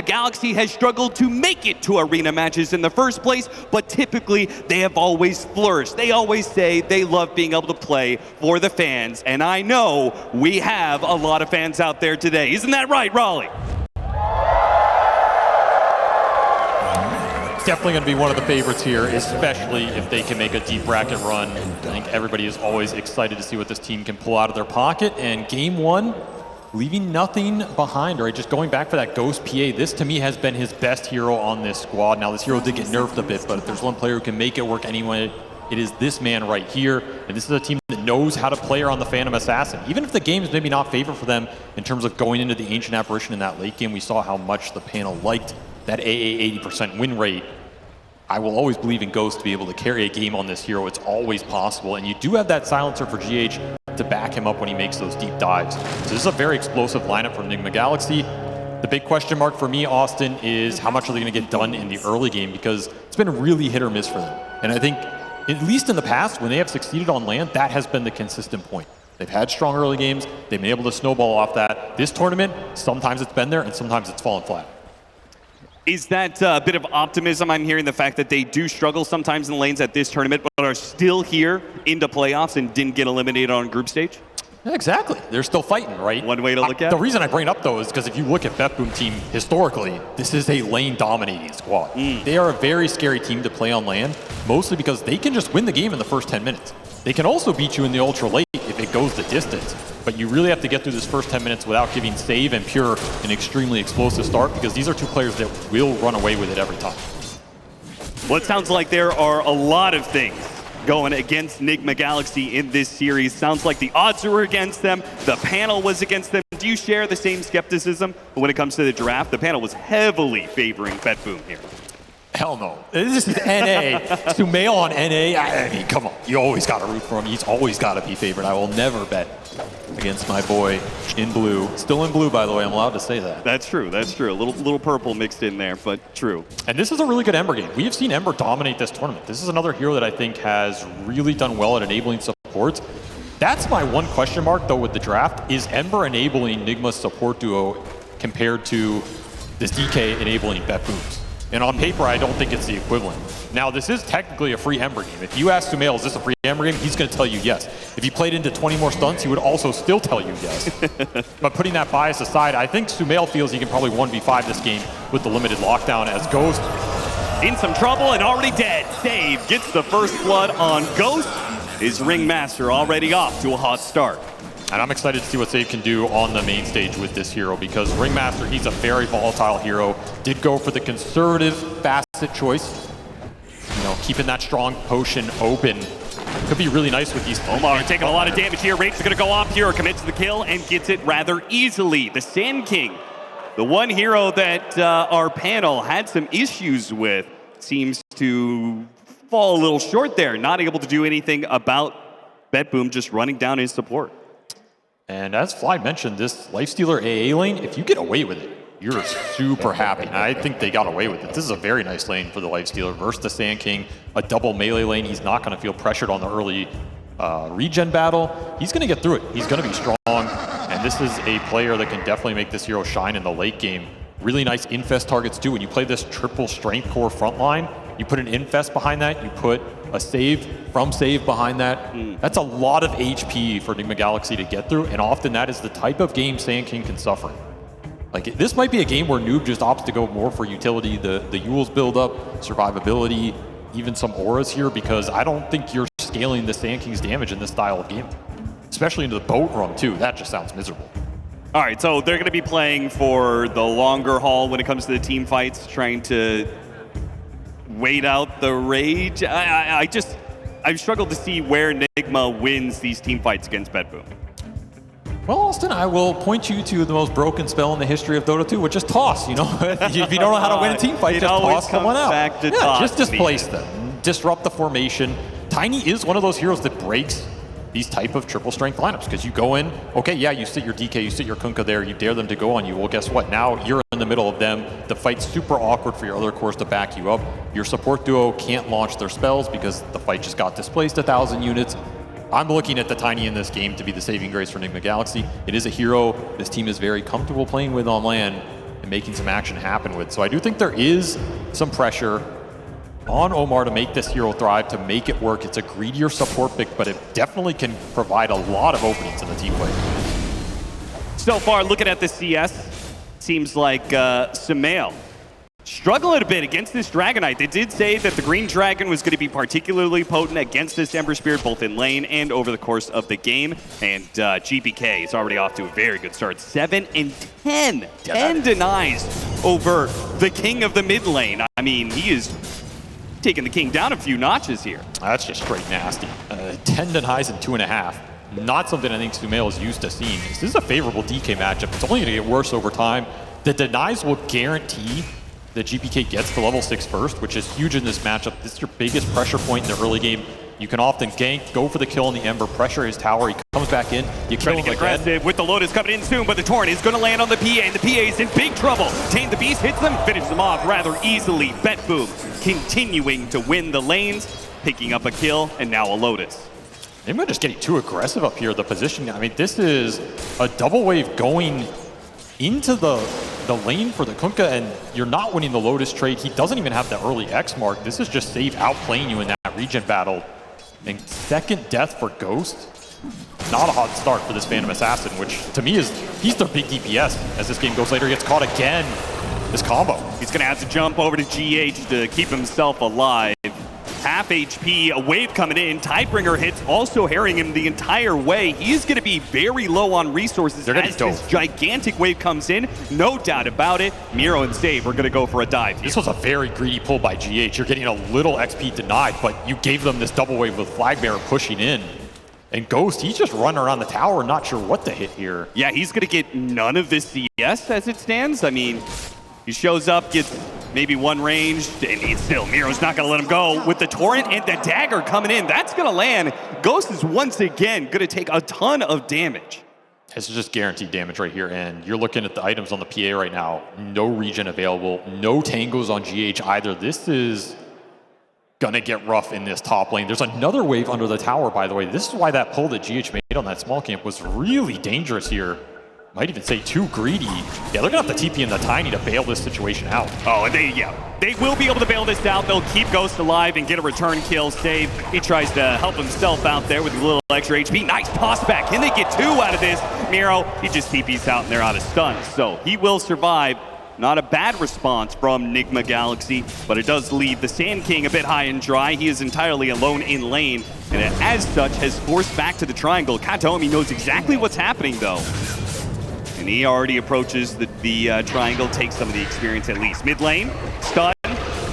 Galaxy has struggled to make it to arena matches in the first place, but typically they have always flourished. They always say they love being able to play for the fans, and I know we have a lot of fans out there today. Isn't that right, Raleigh? Definitely going to be one of the favorites here, especially if they can make a deep bracket run. I think everybody is always excited to see what this team can pull out of their pocket, and game one, leaving nothing behind, right? Just going back for that Ghost PA, this to me has been his best hero on this squad. Now this hero did get nerfed a bit, but if there's one player who can make it work anyway, it is this man right here. And this is a team that knows how to play around the Phantom Assassin. Even if the game is maybe not favored for them in terms of going into the Ancient Apparition in that late game, we saw how much the panel liked that AA 80% win rate. I will always believe in Ghost to be able to carry a game on this hero. It's always possible. And you do have that silencer for GH to back him up when he makes those deep dives. So this is a very explosive lineup from Nigma Galaxy. The big question mark for me, Austin, is how much are they going to get done in the early game, because it's been really hit or miss for them. And I think, at least in the past, when they have succeeded on land, that has been the consistent point. They've had strong early games. They've been able to snowball off that. This tournament, sometimes it's been there and sometimes it's fallen flat. Is that a bit of optimism? I'm hearing the fact that they do struggle sometimes in lanes at this tournament, but are still here into playoffs and didn't get eliminated on group stage? Yeah, exactly. They're still fighting, right? One way to look at it. The reason I bring it up, though, is because if you look at BetBoom team historically, this is a lane-dominating squad. They are a very scary team to play on land, mostly because they can just win the game in the first 10 minutes. They can also beat you in the ultra late if it goes the distance. But you really have to get through this first 10 minutes without giving Save and Pure an extremely explosive start, because these are two players that will run away with it every time. Well, it sounds like there are a lot of things going against Nigma Galaxy in this series. Sounds like the odds were against them. The panel was against them. Do you share the same skepticism when it comes to the draft? The panel was heavily favoring BetBoom here. Hell no. This is NA. Sumail on NA. I mean, come on. You always got to root for him. He's always got to be favored. I will never bet against my boy in blue. Still in blue, by the way. I'm allowed to say that. That's true. That's true. A little purple mixed in there, but true. And this is a really good Ember game. We have seen Ember dominate this tournament. This is another hero that I think has really done well at enabling supports. That's my one question mark, though, with the draft. Is Ember enabling Nigma's support duo compared to this DK enabling BetBoom's? And on paper, I don't think it's the equivalent. Now, this is technically a free Ember game. If you ask Sumail, is this a free Ember game? He's going to tell you yes. If he played into 20 more stunts, he would also still tell you yes. But putting that bias aside, I think Sumail feels he can probably 1v5 this game with the limited lockdown, as Ghost in some trouble and already dead. Save gets the first blood on Ghost. His Ringmaster already off to a hot start. And I'm excited to see what Save can do on the main stage with this hero, because Ringmaster, he's a very volatile hero. Did go for the conservative facet choice. You know, keeping that strong potion open. Could be really nice with these. Omar taking a lot of damage here. Wraith's going to go off here, commits the kill, and gets it rather easily. The Sand King, the one hero that our panel had some issues with, seems to fall a little short there. Not able to do anything about BetBoom just running down his support. And as Fly mentioned, this Lifestealer AA lane, if you get away with it, you're super happy. And I think they got away with it. This is a very nice lane for the Lifestealer versus the Sand King, a double melee lane. He's not going to feel pressured on the early regen battle. He's going to get through it. He's going to be strong. And this is a player that can definitely make this hero shine in the late game. Really nice infest targets too. When you play this triple strength core front line, you put an infest behind that, you put a save from save behind that. That's a lot of HP for Nigma Galaxy to get through, and often that is the type of game Sand King can suffer. Like, this might be a game where Noob just opts to go more for utility, the Yules build up, survivability, even some auras here, because I don't think you're scaling the Sand King's damage in this style of game. Especially into the boat run too, that just sounds miserable. All right, so they're going to be playing for the longer haul when it comes to the team fights, trying to wait out the rage. I've struggled to see where Nigma wins these team fights against BetBoom. Well, Austin, I will point you to the most broken spell in the history of Dota2, which is toss. You know, if you don't know how to win a team fight, just toss someone out. Back to toss, just displace them, disrupt the formation. Tiny is one of those heroes that breaks these type of triple strength lineups, because you go in, okay, yeah, you sit your DK, you sit your Kunkka there, you dare them to go on you. Well, guess what? Now you're in the middle of them. The fight's super awkward for your other cores to back you up. Your support duo can't launch their spells because the fight just got displaced 1,000 units. I'm looking at the Tiny in this game to be the saving grace for Nigma Galaxy. It is a hero this team is very comfortable playing with on land, and making some action happen with. So I do think there is some pressure on Omar to make this hero thrive, to make it work. It's a greedier support pick, but it definitely can provide a lot of openings in the team play. So far, looking at the CS, seems like Sumail struggling a bit against this Dragonite. They did say that the Green Dragon was going to be particularly potent against this Ember Spirit, both in lane and over the course of the game. And GPK is already off to a very good start. 7 and 10. 10 denies over the king of the mid lane. I mean, he is taking the king down a few notches here. That's just straight nasty. 10 denies and 2.5. Not something I think Sumail is used to seeing. This is a favorable DK matchup. It's only going to get worse over time. The denies will guarantee that GPK gets to level 6 first, which is huge in this matchup. This is your biggest pressure point in the early game. You can often gank, go for the kill on the Ember, pressure his tower, he comes back in, you kill him again. Aggressive with the Lotus coming in soon, but the Torrent is going to land on the PA, and the PA is in big trouble. Tame the Beast hits them, finish them off rather easily. BetBoom continuing to win the lanes, picking up a kill, and now a Lotus. Nigma just getting too aggressive up here, the position. I mean, this is a double wave going into the lane for the Kunkka, and you're not winning the Lotus trade. He doesn't even have the early X mark. This is just Save outplaying you in that regen battle. And second death for Ghost. Not a hot start for this Phantom Assassin, which to me is, he's their big DPS. As this game goes later, he gets caught again. This combo. He's going to have to jump over to GH to keep himself alive. Half HP, a wave coming in. Tidebringer hits, also harrying him the entire way. He's going to be very low on resources as this gigantic wave comes in. No doubt about it. Miro and Save are going to go for a dive here. This was a very greedy pull by GH. You're getting a little XP denied, but you gave them this double wave with Flagbearer pushing in. And Ghost, he's just running around the tower, not sure what to hit here. Yeah, he's going to get none of this CS as it stands. I mean, he shows up, gets maybe one ranged, and he's still, Miro's not going to let him go. With the Torrent and the dagger coming in, that's going to land. Ghost is once again going to take a ton of damage. This is just guaranteed damage right here, and you're looking at the items on the PA right now. No regen available, no tangos on GH either. This is going to get rough in this top lane. There's another wave under the tower, by the way. This is why that pull that GH made on that small camp was really dangerous here. Might even say too greedy. Yeah, they're gonna have to TP in the Tiny to bail this situation out. Oh, and they will be able to bail this out. They'll keep Ghost alive and get a return kill. Save, he tries to help himself out there with a little extra HP. Nice toss back. Can they get 2 out of this? Miro, he just TPs out and they're out of stuns. So he will survive. Not a bad response from Nigma Galaxy, but it does leave the Sand King a bit high and dry. He is entirely alone in lane, and as such has forced back to the triangle. Kataomi knows exactly what's happening though. And he already approaches the triangle, takes some of the experience at least. Mid lane, stun,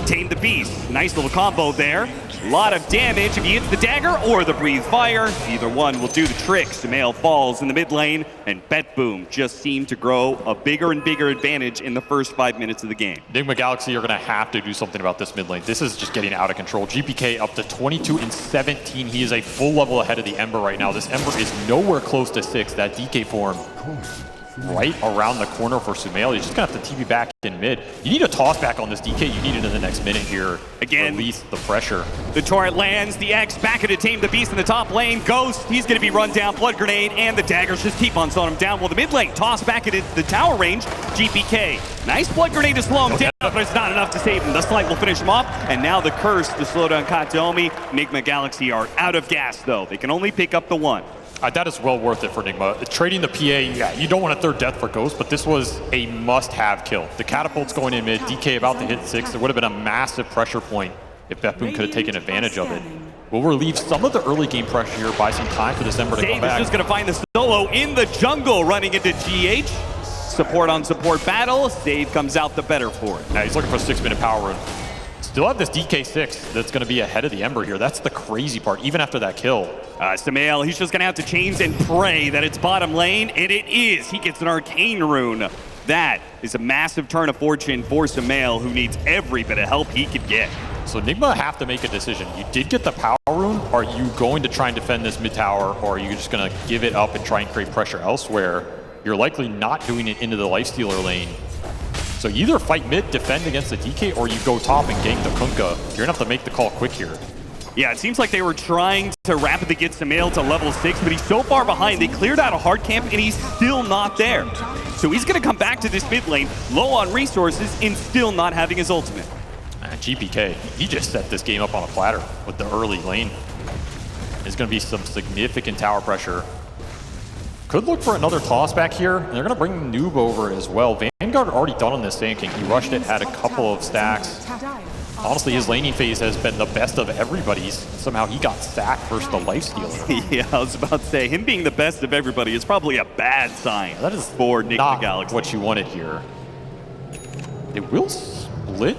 tame the beast. Nice little combo there. A lot of damage if he hits the dagger or the breathe fire. Either one will do the trick. Sumail falls in the mid lane, and BetBoom just seemed to grow a bigger and bigger advantage in the first 5 minutes of the game. Nigma Galaxy are going to have to do something about this mid lane. This is just getting out of control. GPK up to 22 and 17. He is a full level ahead of the Ember right now. This Ember is nowhere close to 6. That DK form right around the corner for Sumail. He's just going to have to TP back in mid. You need a toss back on this DK. You need it in the next minute here. Again, release the pressure. The Torrent lands, the X back into Tame the Beast in the top lane. Ghost, he's going to be run down. Blood Grenade and the daggers just keep on slowing him down. Well, the mid lane toss back into the tower range. GPK. Nice Blood Grenade to slow him down, but it's not enough to save him. The Slight will finish him off, and now the Curse to slow down Kataomi. Nigma Galaxy are out of gas, though. They can only pick up the 1. That is well worth it for Nigma. Trading the PA, yeah, you don't want a third death for Ghost, but this was a must-have kill. The catapult's going in mid, DK about to hit 6. There would have been a massive pressure point if BetBoom could have taken advantage of it. We'll relieve some of the early game pressure here, buy some time for this Ember to come back. Is just going to find the solo in the jungle, running into GH. Support on support battle. Save comes out the better for it. Yeah, he's looking for a 6-minute power rune. Still have this DK6 that's going to be ahead of the Ember here. That's the crazy part, even after that kill. Sumail, he's just going to have to chains and pray that it's bottom lane, and it is. He gets an arcane rune. That is a massive turn of fortune for Sumail, who needs every bit of help he could get. So Nigma have to make a decision. You did get the power rune. Are you going to try and defend this mid tower, or are you just going to give it up and try and create pressure elsewhere? You're likely not doing it into the lifestealer lane. So you either fight mid, defend against the DK, or you go top and gank the Kunkka. You're gonna have to make the call quick here. Yeah, it seems like they were trying to rapidly get Sumail to level 6, but he's so far behind. They cleared out a hard camp, and he's still not there. So he's going to come back to this mid lane, low on resources, and still not having his ultimate. GPK, he just set this game up on a platter with the early lane. There's going to be some significant tower pressure. Could look for another toss back here. And they're going to bring Noob over as well. Vanguard already done on this Sand King. He rushed it, had a couple of stacks. Honestly, his laning phase has been the best of everybody's. Somehow he got sacked versus the Lifestealer. Yeah, I was about to say, him being the best of everybody is probably a bad sign That is for Nigma Galaxy. What you wanted here. They will split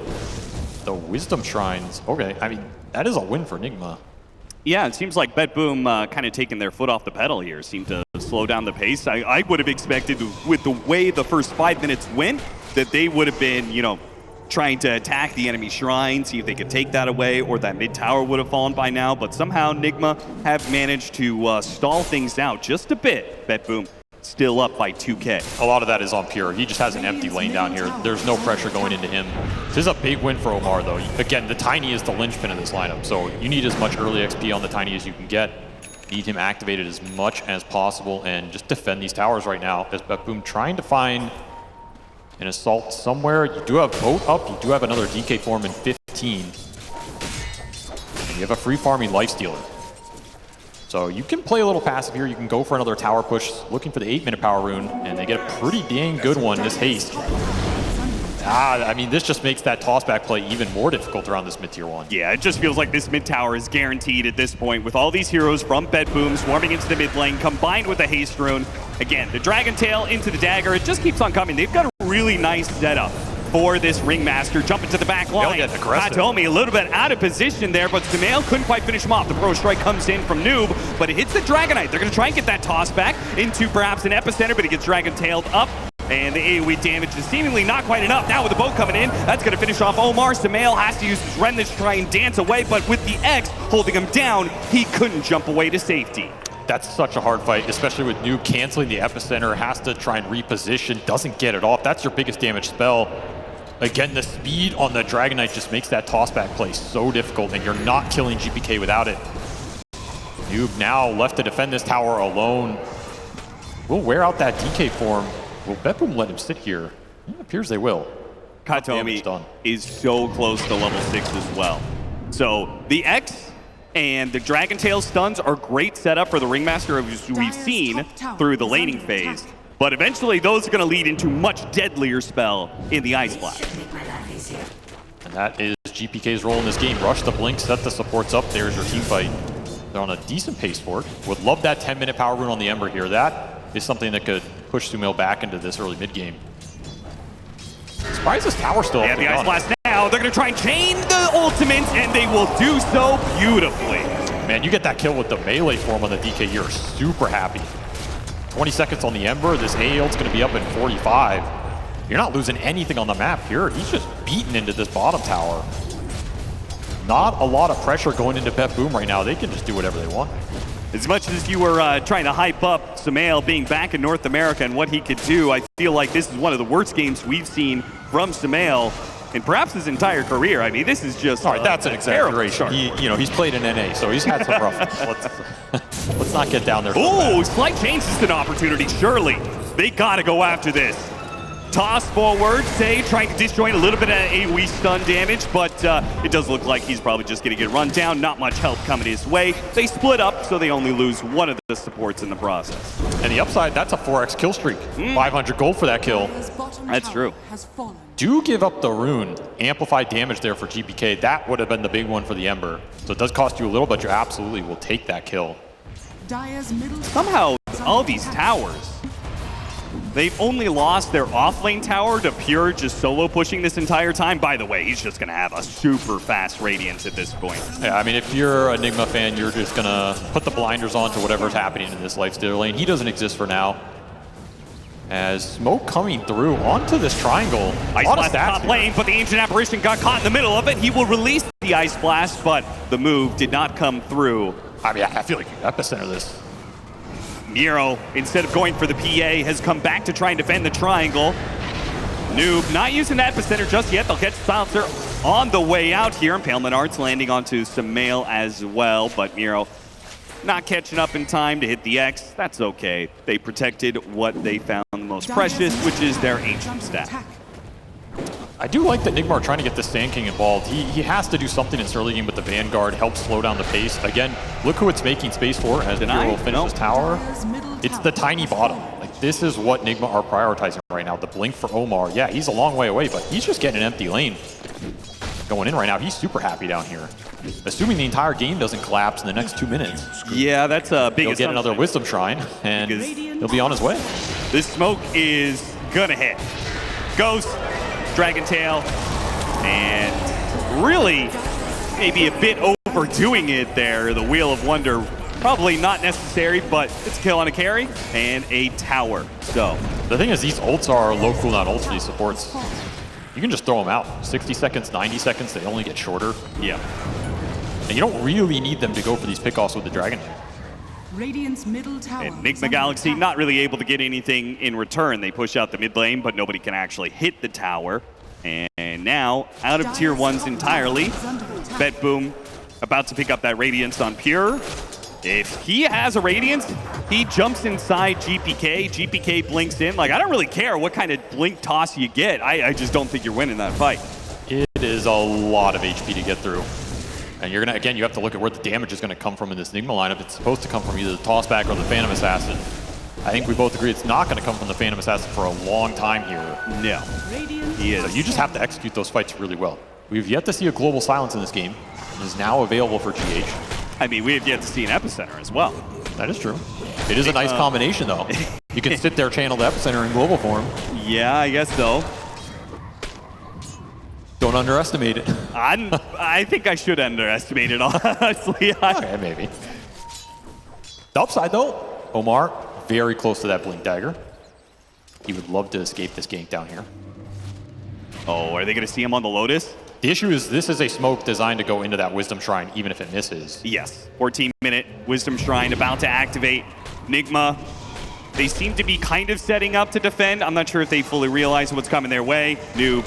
the Wisdom Shrines. Okay, I mean, that is a win for Nigma. Yeah, it seems like BetBoom kind of taking their foot off the pedal here. Seemed to slow down the pace. I would have expected, with the way the first 5 minutes went, that they would have been, you know, trying to attack the enemy shrine, see if they could take that away, or that mid tower would have fallen by now. But somehow Nigma have managed to stall things out just a bit. BetBoom still up by 2K. A lot of that is on Pure. He just has an empty lane down here. There's no pressure going into him. This is a big win for Omar, though. Again, the Tiny is the linchpin of this lineup, so you need as much early XP on the Tiny as you can get. Need him activated as much as possible and just defend these towers right now as BetBoom trying to find an assault somewhere. You do have Boat up. You do have another DK form in 15. And you have a free farming Lifestealer. So you can play a little passive here. You can go for another tower push, looking for the 8-minute power rune, and they get a pretty dang good one, this haste. I mean, this just makes that tossback play even more difficult around this mid-tier 1. Yeah, it just feels like this mid tower is guaranteed at this point with all these heroes from BetBoom swarming into the mid lane, combined with the haste rune. Again, the Dragon Tail into the dagger, it just keeps on coming. They've got a really nice setup for this Ringmaster. Jumping to the back line. Katomi a little bit out of position there, but Sumail couldn't quite finish him off. The Pro Strike comes in from Noob, but it hits the Dragonite. They're going to try and get that toss back into perhaps an epicenter, but he gets Dragon Tailed up. And the AoE damage is seemingly not quite enough. Now with the boat coming in, that's going to finish off Omar. Sumail has to use his Remnant to try and dance away, but with the X holding him down, he couldn't jump away to safety. That's such a hard fight, especially with Noob canceling the epicenter, has to try and reposition, doesn't get it off. That's your biggest damage spell. Again, the speed on the Dragonite just makes that tossback play so difficult, and you're not killing GPK without it. Noob now left to defend this tower alone. Will wear out that DK form. Will BetBoom let him sit here? It appears they will. Katomi is so close to level 6 as well. So the X and the Dragon Tail stuns are great setup for the Ringmaster as we've seen through the laning phase. But eventually those are going to lead into much deadlier spell in the Ice Blast. And that is GPK's role in this game. Rush the blink, set the supports up. There's your team fight. They're on a decent pace for it. Would love that 10-minute power rune on the Ember here. That is something that could push Sumail back into this early mid game. Surprised this tower still up. Yeah, the Ice Blast now. They're going to try and chain the ultimates, and they will do so beautifully. Man, you get that kill with the melee form on the DK, you're super happy. 20 seconds on the Ember. This A ult's going to be up in 45. You're not losing anything on the map here. He's just beaten into this bottom tower. Not a lot of pressure going into BetBoom right now. They can just do whatever they want. As much as you were trying to hype up Sumail being back in North America and what he could do, I feel like this is one of the worst games we've seen from Sumail in perhaps his entire career. I mean, this is just all right. That's an exaggeration. He's played in NA, so he's had some rough. Let's not get down there. Oh, slight change is an opportunity. Surely they got to go after this. Toss forward, say, trying to disjoint a little bit of AoE stun damage, but it does look like he's probably just going to get run down. Not much help coming his way. They split up, so they only lose one of the supports in the process. And the upside, that's a 4x kill streak. 500 gold for that kill. That's true. Do give up the rune. Amplified damage there for GPK. That would have been the big one for the Ember. So it does cost you a little, but you absolutely will take that kill. Somehow, all these towers, they've only lost their off-lane tower to Pure just solo pushing this entire time. By the way, he's just going to have a super fast Radiance at this point. Yeah, I mean, if you're a Nigma fan, you're just going to put the blinders on to whatever's happening in this Lifestealer lane. He doesn't exist for now. As smoke coming through onto this triangle. Ice Blast top lane, but the Ancient Apparition got caught in the middle of it. He will release the Ice Blast, but the move did not come through. I mean, I feel like you epicenter this. Miro, instead of going for the PA, has come back to try and defend the triangle. Noob not using that epicenter just yet. They'll catch Silencer on the way out here. Impalement Arts landing onto Sumail as well, but Miro not catching up in time to hit the X. That's okay. They protected what they found the most precious, which is their ancient stat. I do like that Nigma are trying to get the Sand King involved. He has to do something in this early game with the Vanguard, help slow down the pace. Again, look who it's making space for as Nigma will finish this tower. It's the tiny bottom. Like, this is what Nigma are prioritizing right now. The blink for Omar, yeah, he's a long way away, but he's just getting an empty lane. Going in right now, he's super happy down here. Assuming the entire game doesn't collapse in the next 2 minutes. Yeah, that's a big He'll get another Wisdom Shrine, and he'll be on his way. This smoke is gonna hit. Ghost, Dragon Tail, and really maybe a bit overdoing it there. The Wheel of Wonder, probably not necessary, but it's a kill on a carry and a tower. So the thing is, these ults are low cooldown ults for these supports. You can just throw them out. 60 seconds, 90 seconds, they only get shorter. Yeah. And you don't really need them to go for these pickoffs with the Dragon. Radiant's middle tower. And Nigma Galaxy not really able to get anything in return. They push out the mid lane, but nobody can actually hit the tower. And now, out of tier 1s entirely, BetBoom about to pick up that Radiance on Pure. If he has a Radiance, he jumps inside GPK. GPK blinks in. Like, I don't really care what kind of blink toss you get. I just don't think you're winning that fight. It is a lot of HP to get through. And you're gonna, again, you have to look at where the damage is gonna come from in this Nigma lineup. It's supposed to come from either the Tossback or the Phantom Assassin. I think we both agree it's not gonna come from the Phantom Assassin for a long time here. No, he is. So you just have to execute those fights really well. We've yet to see a global silence in this game. It is now available for GH. I mean, we have yet to see an Epicenter as well. That is true. It is a nice combination, though. You can sit there, channel the Epicenter in global form. Yeah, I guess so. Don't underestimate it. I think I should underestimate it, honestly. Okay, maybe. The upside, though, Omar, very close to that Blink Dagger. He would love to escape this gank down here. Oh, are they going to see him on the Lotus? The issue is this is a smoke designed to go into that Wisdom Shrine, even if it misses. Yes. 14-minute Wisdom Shrine about to activate. Nigma, they seem to be kind of setting up to defend. I'm not sure if they fully realize what's coming their way. Noob,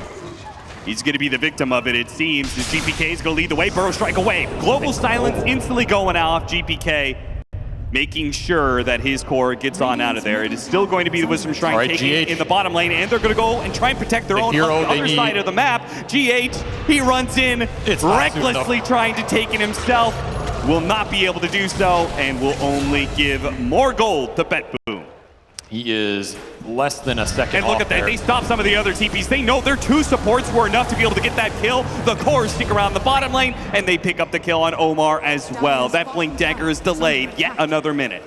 he's going to be the victim of it, it seems. The GPK is going to lead the way. Burrow Strike away. Global Silence instantly going off. GPK making sure that his core gets on out of there. It is still going to be the Wisdom Shrine taking in the bottom lane, and they're going to go and try and protect their own on the other side of the map. GH, he runs in, recklessly trying to take it himself. Will not be able to do so, and will only give more gold to BetBoom. He is less than a second And look at that, they stop some of the other TPs. They know their 2 supports were enough to be able to get that kill. The cores stick around the bottom lane, and they pick up the kill on Omar as well. That Blink Dagger is delayed yet another minute.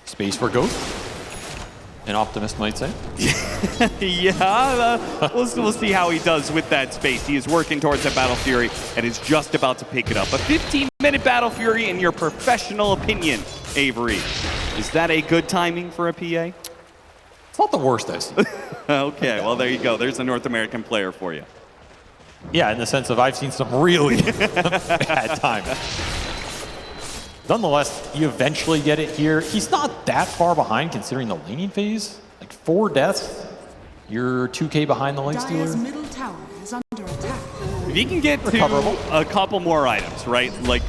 Space for Ghost, an optimist might say. Yeah, we'll see how he does with that space. He is working towards that Battle Fury and is just about to pick it up. A 15-minute Battle Fury in your professional opinion, Avery. Is that a good timing for a PA? It's not the worst I've seen. Okay, well, there you go. There's a North American player for you. Yeah, in the sense of I've seen some really bad times. Nonetheless, you eventually get it here. He's not that far behind considering the laning phase. Like 4 deaths, you're 2K behind the lane stealer. Middle tower is under attack. If he can get to a couple more items, right? Like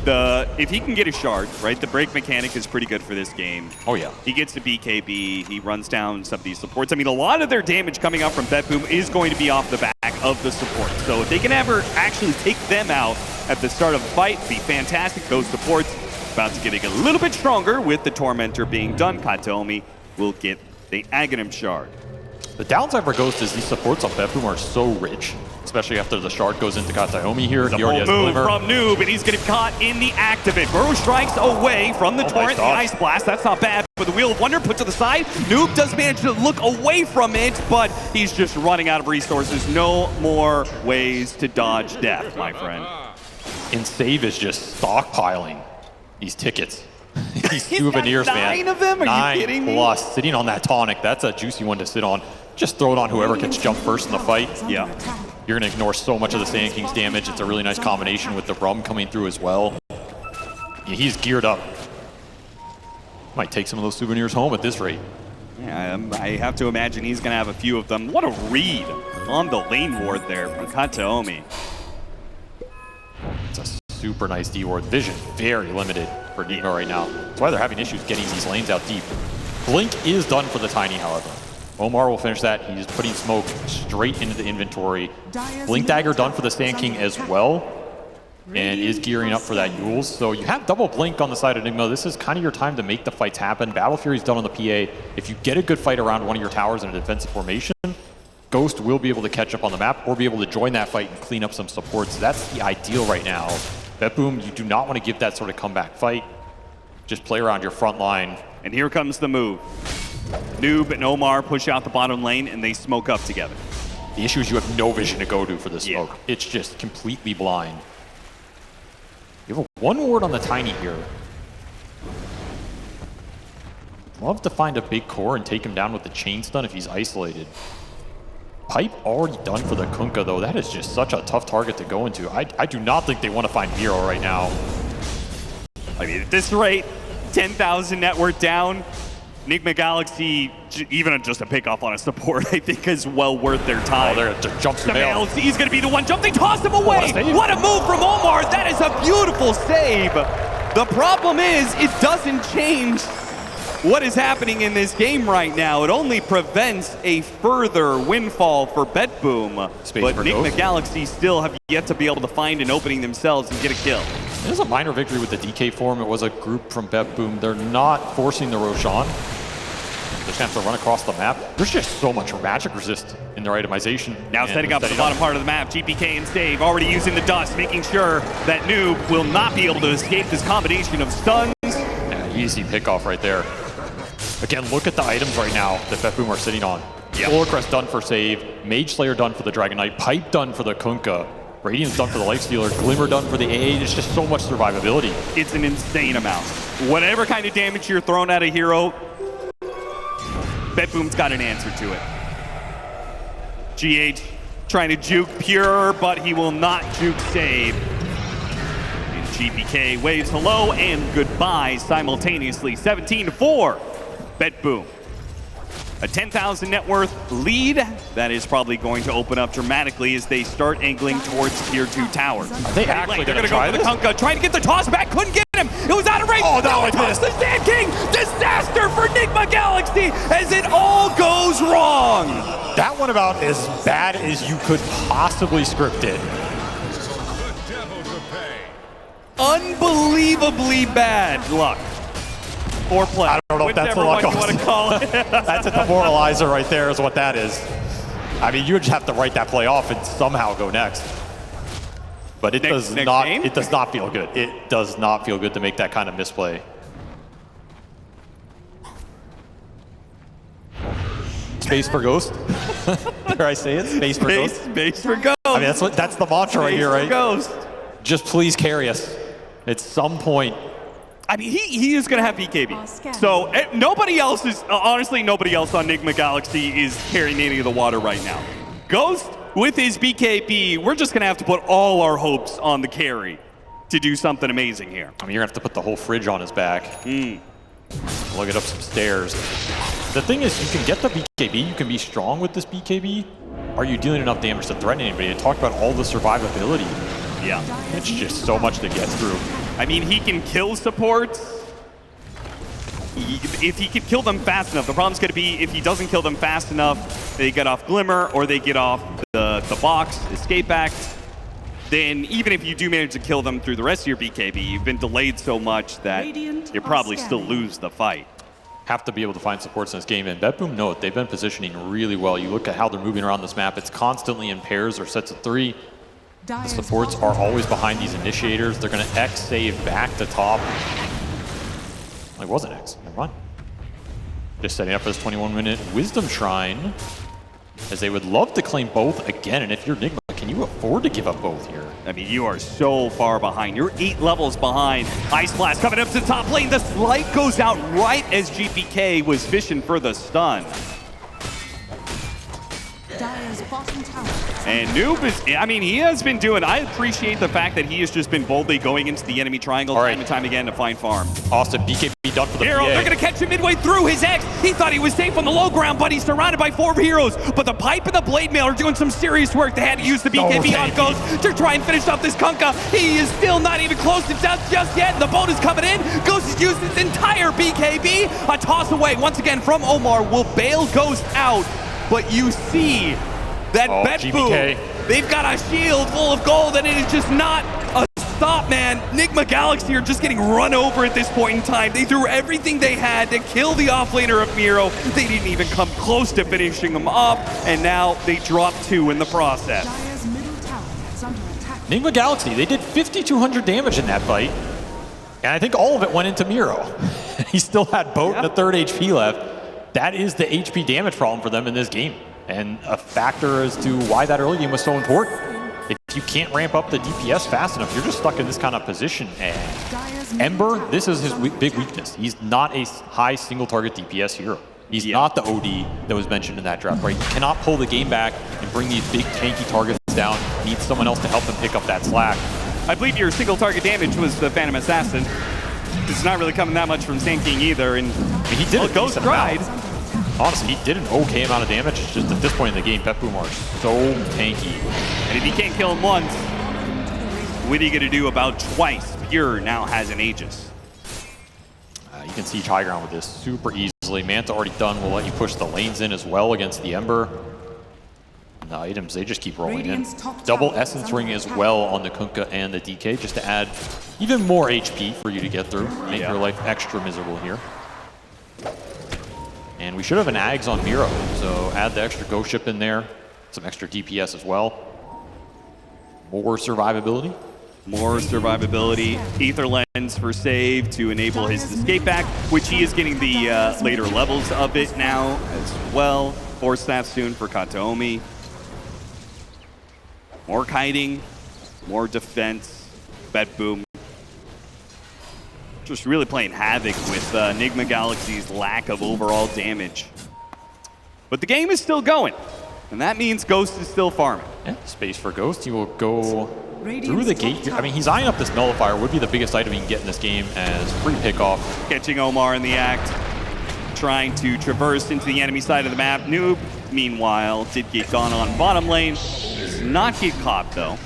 if he can get a shard, right? The break mechanic is pretty good for this game. Oh yeah. He gets to BKB, he runs down some of these supports. I mean, a lot of their damage coming out from BetBoom is going to be off the back of the support. So if they can ever actually take them out at the start of the fight, be fantastic. Those supports about to getting a little bit stronger with the Tormentor being done. Kataomi will get the Aghanim Shard. The downside for Ghost is these supports on BetBoom are so rich, especially after the shard goes into Kataomi here. He already has move from Noob, and he's getting caught in the activate. Burrow strikes away from the Torrent, the Ice Blast. That's not bad. With the Wheel of Wonder put to the side, Noob does manage to look away from it, but he's just running out of resources. No more ways to dodge death, my friend. And Save is just stockpiling these tickets. These souvenirs, man. 9 of them? Are you kidding me? 9 plus. Sitting on that tonic, that's a juicy one to sit on. Just throw it on whoever gets jumped first in the fight. Yeah. You're going to ignore so much of the Sand King's damage. It's a really nice combination with the Rum coming through as well. Yeah, he's geared up. Might take some of those souvenirs home at this rate. Yeah, I have to imagine he's going to have a few of them. What a read on the lane ward there from Kataomi. It's a super nice D ward. Vision very limited. for Nigma right now. That's why they're having issues getting these lanes out deep. Blink is done for the Tiny, however. Omar will finish that. He's putting smoke straight into the inventory. Blink Dagger done for the Sand King as well, and is gearing up for that Yules. So you have double Blink on the side of Nigma. This is kind of your time to make the fights happen. Battle Fury's done on the PA. If you get a good fight around one of your towers in a defensive formation, Ghost will be able to catch up on the map or be able to join that fight and clean up some supports. That's the ideal right now. BetBoom, you do not want to give that sort of comeback fight. Just play around your front line. And here comes the move. Noob and Omar push out the bottom lane, and they smoke up together. The issue is you have no vision to go to for this smoke. Yeah. It's just completely blind. You have a 1 ward on the Tiny here. Love to find a big core and take him down with the chain stun if he's isolated. Pipe already done for the Kunkka, though. That is just such a tough target to go into. I do not think they want to find Miro right now. I mean, at this rate, 10,000 net worth down. Nigma Galaxy, even just a pickoff on a support, I think is well worth their time. Oh, they're jump to mail. He's going to be the one jump. They toss him away. What a move from Omar. That is a beautiful save. The problem is, it doesn't change what is happening in this game right now. It only prevents a further windfall for BetBoom. But Nigma Galaxy still have yet to be able to find an opening themselves and get a kill. It was a minor victory with the DK form. It was a group from BetBoom. They're not forcing the Roshan. They're just going to have to run across the map. There's just so much magic resist in their itemization. Now setting up the bottom part of the map, GPK and Save already using the dust, making sure that Noob will not be able to escape this combination of stuns. Yeah, easy pickoff right there. Again, look at the items right now that BetBoom are sitting on. Yep. Solar Crest done for Save, Mage Slayer done for the Dragon Knight, Pipe done for the Kunkka, Radiance done for the Lifestealer, Glimmer done for the AA. There's just so much survivability. It's an insane amount. Whatever kind of damage you're throwing at a hero, BetBoom's got an answer to it. GH trying to juke Pure, but he will not juke Save. And GPK waves hello and goodbye simultaneously. 17-4, BetBoom. A 10,000 net worth lead that is probably going to open up dramatically as they start angling towards tier 2 towers. Are they actually They're going to go for the Kunkka, trying to get the toss back, couldn't get him. It was out of range. Oh, no, toss the Sand King. Disaster for Nigma Galaxy as it all goes wrong. That one about as bad as you could possibly script it. Unbelievably bad luck. Or play. I don't know if that's the luck. You want to call it. That's a demoralizer right there is what that is. I mean, you just have to write that play off and somehow go next. But it does not feel good. It does not feel good to make that kind of misplay. Space for Ghost. Dare I say it? Space for Ghost. Space for Ghost. I mean, that's the mantra right here, right? Ghost. Just please carry us at some point. I mean, he is going to have BKB. So nobody else is, honestly, nobody else on Nigma Galaxy is carrying any of the water right now. Ghost, with his BKB, we're just going to have to put all our hopes on the carry to do something amazing here. I mean, you're going to have to put the whole fridge on his back. Lug it up some stairs. The thing is, you can get the BKB, you can be strong with this BKB. Are you dealing enough damage to threaten anybody? I talked about all the survivability. Yeah. It's just so much to get through. I mean, he can kill supports if he can kill them fast enough. The problem's going to be if he doesn't kill them fast enough, they get off Glimmer or they get off the box, Escape Act. Then even if you do manage to kill them through the rest of your BKB, you've been delayed so much that you probably still lose the fight. Have to be able to find supports in this game, and BetBoom, no, they've been positioning really well. You look at how they're moving around this map, it's constantly in pairs or sets of 3. The supports are always behind these initiators. They're going to X save back to top. It wasn't X. Never mind. Just setting up for this 21-minute Wisdom Shrine, as they would love to claim both again. And if you're Nigma, can you afford to give up both here? I mean, you are so far behind. You're 8 levels behind. Ice Blast coming up to the top lane. The Slight goes out right as GPK was fishing for the stun. Dire's bottom tower. And Noob is, I mean, he has been doing, I appreciate the fact that he has just been boldly going into the enemy triangle time and time again to find farm. Austin, BKB done for the Hero, PA. they're going to catch him midway through his X. He thought he was safe on the low ground, but he's surrounded by 4 heroes. But the Pipe and the Blade Mail are doing some serious work. They had to use the BKB on Ghost to try and finish off this Kunkka. He is still not even close to death just yet. The boat is coming in. Ghost has used his entire BKB. A toss away once again from Omar will bail Ghost out. But you see that BetBoom, they've got a shield full of gold, and it is just not a stop, man. Nigma Galaxy are just getting run over at this point in time. They threw everything they had to kill the offlaner of Miro. They didn't even come close to finishing him off, and now they drop 2 in the process. Dire's middle tower is under attack. Nigma Galaxy, they did 5,200 damage in that fight, and I think all of it went into Miro. He still had boat and a 3rd HP left. That is the HP damage problem for them in this game, and a factor as to why that early game was so important. If you can't ramp up the DPS fast enough, you're just stuck in this kind of position. And Ember, this is his big weakness. He's not a high single target DPS hero. He's not the OD that was mentioned in that draft, right? You cannot pull the game back and bring these big tanky targets down. You need someone else to help them pick up that slack. I believe your single target damage was the Phantom Assassin. It's not really coming that much from Sand King either, and he did Ghost tried. Honestly, he did an okay amount of damage. It's just at this point in the game, BetBoom are so tanky. And if you can't kill him once, what are you going to do about twice? Pure now has an Aegis. You can siege high ground with this super easily. Manta already done. We'll let you push the lanes in as well against the Ember. And the items, they just keep rolling in. Double Essence Ring as well on the Kunkka and the DK, just to add even more HP for you to get through. Make your life extra miserable here. And we should have an Ags on Miro, so add the extra Ghost Ship in there. Some extra DPS as well. More survivability. More survivability. Ether Lens for save to enable his escape back, which he is getting the later levels of it now as well. Force Staff soon for Kataomi. More kiting, more defense. BetBoom just really playing havoc with Nigma Galaxy's lack of overall damage. But the game is still going, and that means Ghost is still farming. Yeah, space for Ghost. He will go through the gate here. I mean, he's eyeing up this Nullifier. Would be the biggest item he can get in this game as free pickoff. Catching Omar in the act, trying to traverse into the enemy side of the map. Noob, meanwhile, did get gone on bottom lane. Does not get caught, though.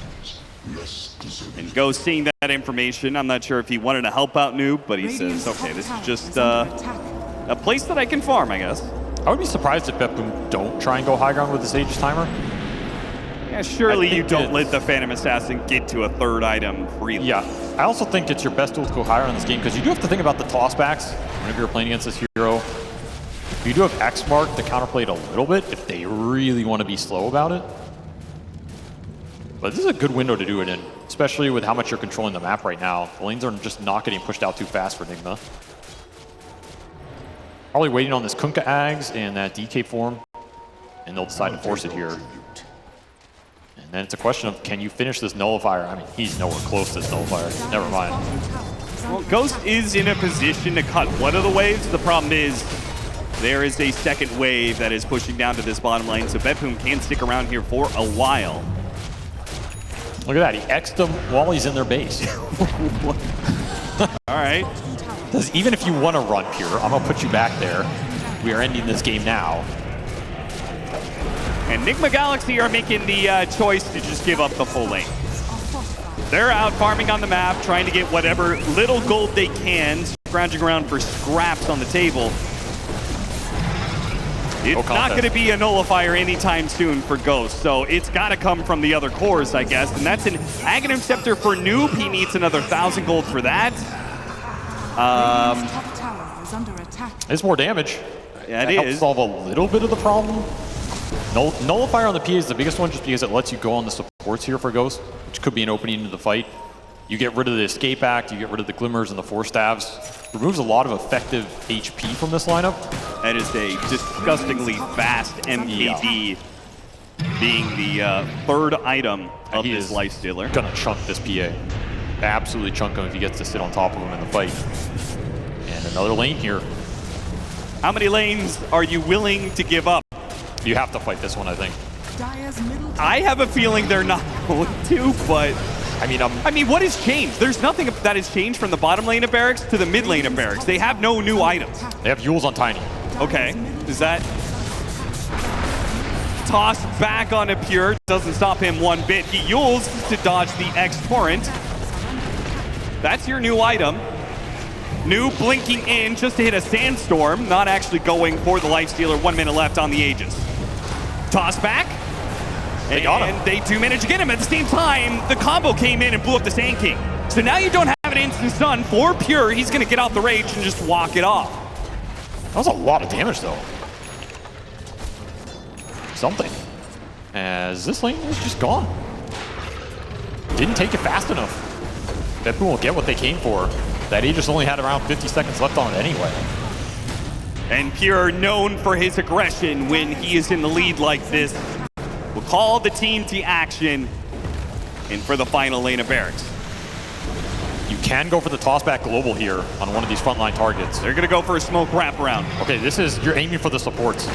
And Ghost seeing that information, I'm not sure if he wanted to help out Noob, but he says, okay, this is just a place that I can farm, I guess. I would be surprised if BetBoom don't try and go high ground with this Aegis timer. Yeah, surely you don't let the Phantom Assassin get to a 3rd item freely. Yeah, I also think it's your best tool to go higher in this game, because you do have to think about the tossbacks whenever you're playing against this hero. You do have X Mark to counterplay it a little bit if they really want to be slow about it. But this is a good window to do it in, especially with how much you're controlling the map right now. The lanes are just not getting pushed out too fast for Nigma. Probably waiting on this Kunkka Ags and that DK form, and they'll decide to force it here. And then it's a question of, can you finish this Nullifier? I mean, he's nowhere close to this Nullifier. Never mind. Well, Ghost is in a position to cut one of the waves. The problem is there is a second wave that is pushing down to this bottom lane, so BetBoom can stick around here for a while. Look at that, he X'd them while he's in their base. All right. Because even if you want to run Pure, I'm going to put you back there. We are ending this game now. And Nigma Galaxy are making the choice to just give up the full lane. They're out farming on the map, trying to get whatever little gold they can, scrounging around for scraps on the table. It's not going to be a Nullifier anytime soon for Ghost, so it's got to come from the other cores, I guess. And that's an Aghanim Scepter for Noob. He needs another 1,000 gold for that. It's more damage. Yeah, it helps solve a little bit of the problem. Nullifier on the PA is the biggest one just because it lets you go on the supports here for Ghost, which could be an opening into the fight. You get rid of the Escape Act, you get rid of the Glimmers and the Force Staves. Removes a lot of effective HP from this lineup. That is a disgustingly fast MKD, being the 3rd item of this Lifestealer. Gonna chunk this PA. Absolutely chunk him if he gets to sit on top of him in the fight. And another lane here. How many lanes are you willing to give up? You have to fight this one, I think. Dire's middle I have a feeling they're not going to, but I mean, what has changed? There's nothing that has changed from the bottom lane of Barracks to the mid lane of Barracks. They have no new items. they have Yules on Tiny. Okay, is that toss back onto Pure? Doesn't stop him one bit. He Yules to dodge the X Torrent. That's your new item. New blinking in just to hit a Sandstorm, not actually going for the Lifestealer. 1 minute left on the Aegis. Toss back. They got him. And they do manage to get him. At the same time, the combo came in and blew up the Sand King. So now you don't have an instant stun for Pure. He's going to get out the rage and just walk it off. That was a lot of damage, though. Something. As this lane is just gone. Didn't take it fast enough. BetBoom will get what they came for. That Aegis only had around 50 seconds left on it anyway. And Pure, known for his aggression when he is in the lead like this, will call the team to action and for the final lane of Barracks. You can go for the tossback global here on one of these frontline targets. They're going to go for a smoke wraparound. Okay, you're aiming for the supports.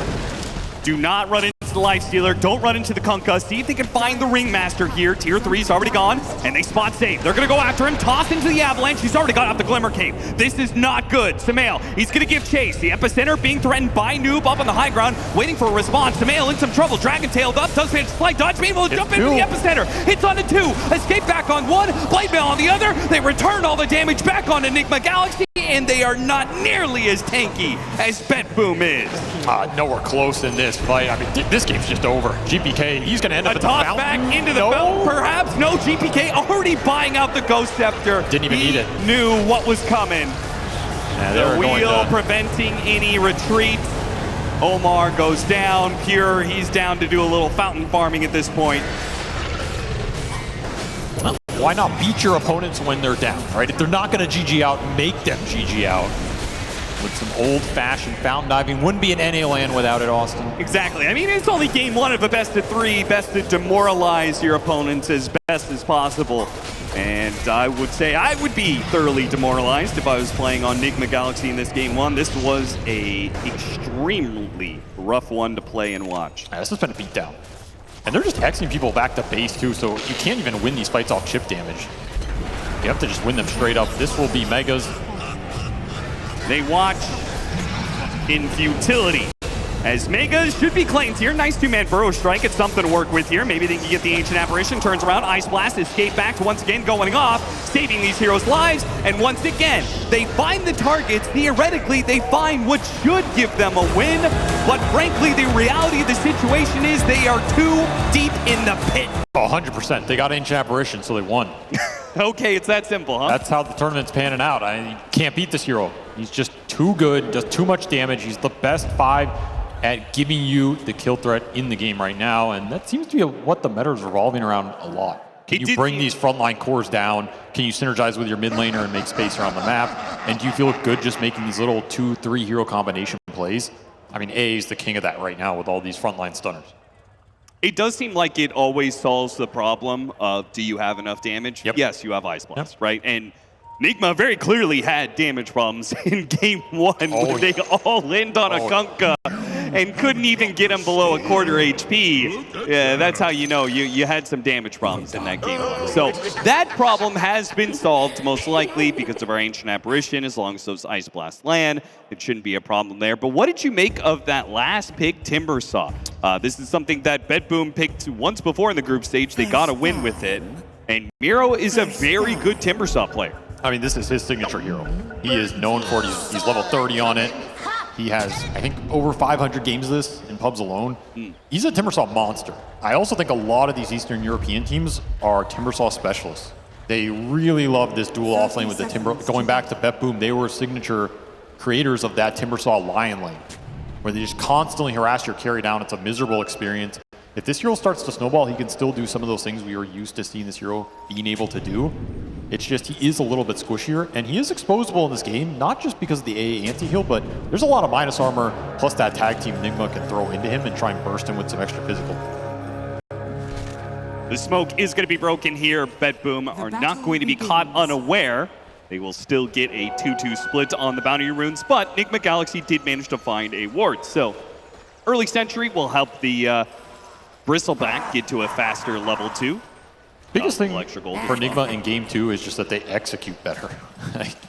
Do not run into the Lifestealer. Don't run into the Kunkka. See if they can find the Ringmaster here. Tier 3's already gone, and they spot save. They're going to go after him. Toss into the Avalanche. He's already got out the Glimmer Cape. This is not good. Samael, he's going to give chase. The Epicenter being threatened by Noob up on the high ground, waiting for a response. Samael in some trouble. Dragon tailed up. Does manage to fly. Dodge Beam will jump into the Epicenter. Hits onto 2. Escape back on 1. Blade Mail on the other. They return all the damage back onto Nigma Galaxy, and they are not nearly as tanky as BetBoom is. Nowhere close in this fight. I mean, this game's just over. GPK, he's going to end up A at the toss fountain. back into the belt, perhaps. No, GPK already buying out the Ghost Scepter. Didn't even need it. Knew what was coming. Yeah, they The were going wheel to- preventing any retreat. Omar goes down. Pure, he's down to do a little fountain farming at this point. Why not beat your opponents when they're down, right? If they're not going to GG out, make them GG out. With some old-fashioned fountain diving. Wouldn't be an NA LAN without it, Austin. Exactly. I mean, it's only game 1 of a best of 3. Best to demoralize your opponents as best as possible. And I would say I would be thoroughly demoralized if I was playing on Nigma Galaxy in this game 1. This was a extremely rough one to play and watch. This has been a beatdown. And they're just Xing people back to base, too, so you can't even win these fights off chip damage. You have to just win them straight up. This will be Megas. They watch in futility as Megas should be claimed here. Nice 2-man burrow strike. It's something to work with here. Maybe they can get the Ancient Apparition. Turns around. Ice Blast. Escape back. Once again going off. Saving these heroes' lives. And once again, they find the targets. Theoretically, they find what should give them a win. But frankly, the reality of the situation is they are too deep in the pit. 100%. They got Ancient Apparition, so they won. Okay, it's that simple, huh? That's how the tournament's panning out. You can't beat this hero. He's just too good, does too much damage. He's the best 5 at giving you the kill threat in the game right now, and that seems to be what the meta is revolving around a lot. Can you bring these frontline cores down? Can you synergize with your mid laner and make space around the map? And do you feel good just making these little 2-3 hero combination plays? I mean, A is the king of that right now with all these frontline stunners. It does seem like it always solves the problem of, do you have enough damage? Yep. Yes, you have Ice Blast, right? And Nigma very clearly had damage problems in game 1 where they all landed on a Kunkka and couldn't even get him below a quarter HP. Yeah, that's how you know you had some damage problems in that game 1. So that problem has been solved most likely because of our Ancient Apparition. As long as those Ice Blast land, it shouldn't be a problem there. But what did you make of that last pick, Timbersaw? This is something that BetBoom picked once before in the group stage. They got a win with it. And Miro is a very good Timbersaw player. I mean, this is his signature hero. He is known for it. He's level 30 on it. He has, I think, over 500 games of this in pubs alone. He's a Timbersaw monster. I also think a lot of these Eastern European teams are Timbersaw specialists. They really love this dual offlane with the Timber. Going back to BetBoom, they were signature creators of that Timbersaw Lion lane, where they just constantly harass your carry down. It's a miserable experience. If this hero starts to snowball, he can still do some of those things we were used to seeing this hero being able to do. It's just he is a little bit squishier, and he is exposable in this game, not just because of the AA anti-heal, but there's a lot of minus armor, plus that tag team Nigma can throw into him and try and burst him with some extra physical. The smoke is going to be broken here. BetBoom are not going to be caught unaware. They will still get a 2-2 split on the bounty runes, but Nigma Galaxy did manage to find a ward. So early Century will help the Bristleback get to a faster level 2. Biggest thing Electrical. for Nigma in game 2 is just that they execute better.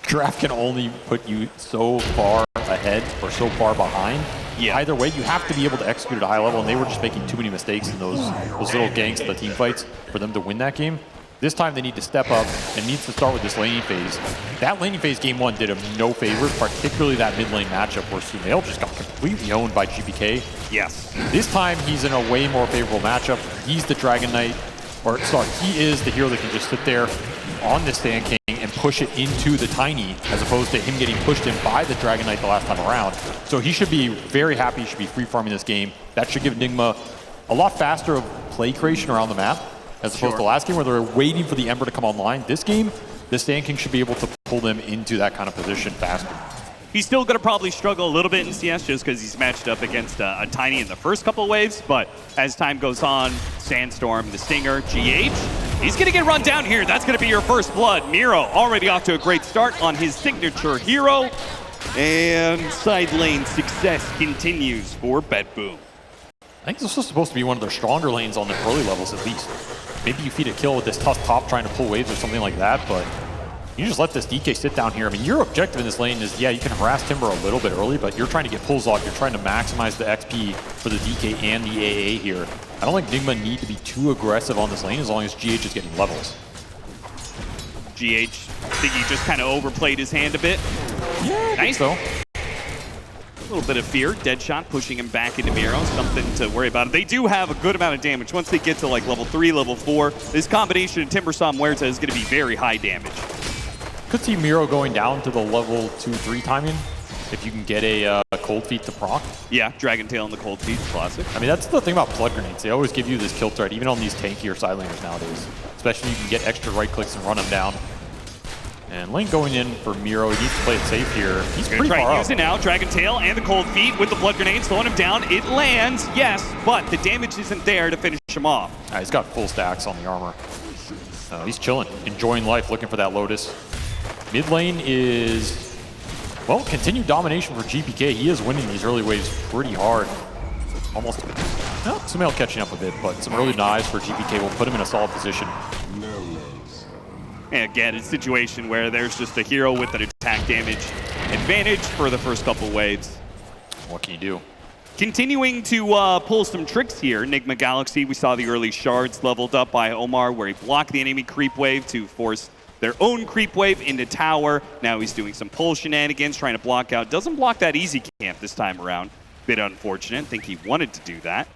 Draft can only put you so far ahead or so far behind. Yeah. Either way, you have to be able to execute at a high level, and they were just making too many mistakes in those little ganks of the team fights for them to win that game. This time they need to step up and needs to start with this laning phase. That laning phase game 1 did him no favors, particularly that mid lane matchup where Sumail just got completely owned by GPK. Yes. This time he's in a way more favorable matchup. He's the Dragon Knight, or sorry, he is the hero that can just sit there on the Sand King and push it into the Tiny, as opposed to him getting pushed in by the Dragon Knight the last time around. So he should be very happy, he should be free farming this game. That should give Nigma a lot faster of play creation around the map, as opposed to last game where they were waiting for the Ember to come online. This game, the Sand King should be able to pull them into that kind of position faster. He's still going to probably struggle a little bit in CS just because he's matched up against a Tiny in the first couple of waves, but as time goes on, Sandstorm, the Stinger, GH, he's going to get run down here. That's going to be your first blood. Miro already off to a great start on his signature hero, and side lane success continues for BetBoom. I think this was supposed to be one of their stronger lanes on the early levels at least. Maybe you feed a kill with this tough top trying to pull waves or something like that, but you just let this DK sit down here. I mean, your objective in this lane is, yeah, you can harass Timber a little bit early, but you're trying to get pulls off. You're trying to maximize the XP for the DK and the AA here. I don't think Nigma need to be too aggressive on this lane as long as GH is getting levels. GH, I think he just kind of overplayed his hand a bit. Yeah, nice. So. A little bit of fear. Deadshot pushing him back into Miro. Something to worry about. They do have a good amount of damage. Once they get to like level 3, level 4, this combination of Timbersaw and Muerta is going to be very high damage. Could see Miro going down to the level 2-3 timing if you can get a cold feet to proc. Yeah, Dragon Tail and the cold feet, classic. I mean, that's the thing about blood grenades. They always give you this kill threat, even on these tankier side laners nowadays. Especially you can get extra right clicks and run them down. And lane going in for Miro. He needs to play it safe here. He's pretty far out. up. Use it now. Dragon Tail and the cold feet with the blood grenade, slowing him down. It lands, yes, but the damage isn't there to finish him off. He's got full stacks on the armor. He's chilling, enjoying life, looking for that Lotus. Mid lane is, well, continued domination for GPK. He is winning these early waves pretty hard. Almost, well, Sumail catching up a bit, but some early denies for GPK will put him in a solid position. And again, it's a situation where there's just a hero with an attack damage advantage for the first couple waves. What can you do? Continuing to pull some tricks here, Nigma Galaxy, we saw the early shards leveled up by Omar where he blocked the enemy creep wave to force their own creep wave into tower. Now he's doing some pull shenanigans, trying to block out. Doesn't block that easy camp this time around. Bit unfortunate. Think he wanted to do that.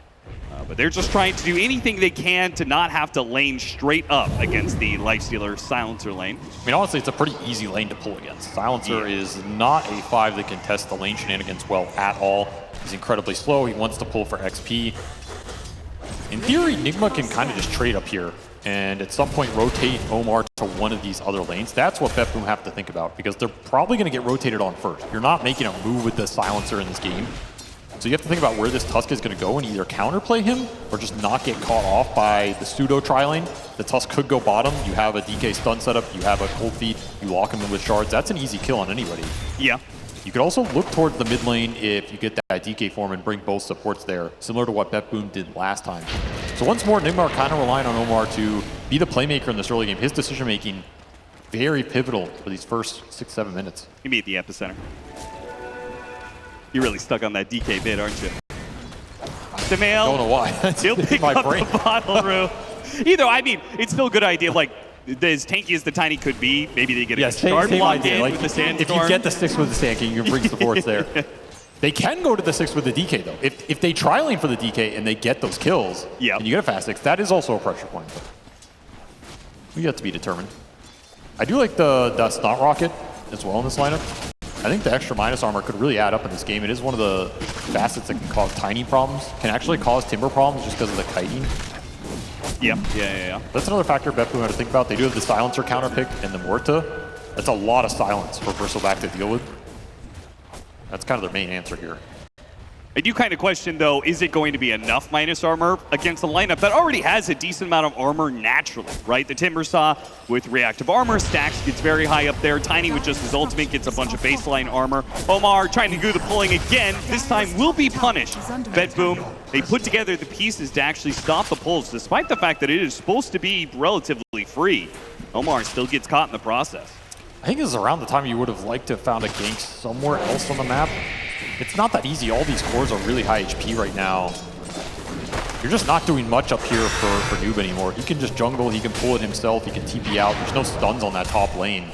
But they're just trying to do anything they can to not have to lane straight up against the Lifestealer Silencer lane. I mean, honestly, it's a pretty easy lane to pull against. Silencer is not a 5 that can test the lane shenanigans well at all. He's incredibly slow. He wants to pull for XP. In theory, Nigma can kind of just trade up here and at some point rotate Omar to one of these other lanes. That's what BetBoom have to think about, because they're probably going to get rotated on first. You're not making a move with the Silencer in this game. So you have to think about where this Tusk is going to go and either counterplay him or just not get caught off by the pseudo tri-lane. The Tusk could go bottom. You have a DK stun setup. You have a cold feet. You lock him in with shards. That's an easy kill on anybody. Yeah. You could also look towards the mid lane if you get that DK form and bring both supports there, similar to what BetBoom did last time. So once more, Nigma are kind of relying on Omar to be the playmaker in this early game. His decision making very pivotal for these first 6-7 minutes. You meet the epicenter. You're really stuck on that DK bit, aren't you? Sumail. Don't know why. He'll pick my up brain. the bottle, Rue. Either, I mean, it's still a good idea. Like, as tanky as the Tiny could be, maybe they get a good start locked in like, with the Sandstorm. If you get the 6 with the Sand King, you can bring supports there. They can go to the 6 with the DK, though. If they tri-lane for the DK and they get those kills, and you get a fast 6, that is also a pressure point. But we have to be determined. I do like the Snot Rocket as well in this lineup. I think the extra minus armor could really add up in this game. It is one of the facets that can cause Tiny problems, can actually cause Timber problems just because of the kiting. Yeah. That's another factor BetBoom had to think about. They do have the Silencer counter pick and the Muerta. That's a lot of silence for Bristleback to deal with. That's kind of their main answer here. I do kind of question, though, is it going to be enough minus armor against a lineup that already has a decent amount of armor naturally, right? The Timbersaw with reactive armor, Stacks gets very high up there. Tiny with just his ultimate gets a bunch of baseline armor. Omar trying to do the pulling again. This time will be punished. BetBoom, they put together the pieces to actually stop the pulls, despite the fact that it is supposed to be relatively free. Omar still gets caught in the process. I think this is around the time you would have liked to have found a gank somewhere else on the map. It's not that easy. All these cores are really high HP right now. You're just not doing much up here for Noob anymore. He can just jungle, he can pull it himself, he can TP out. There's no stuns on that top lane.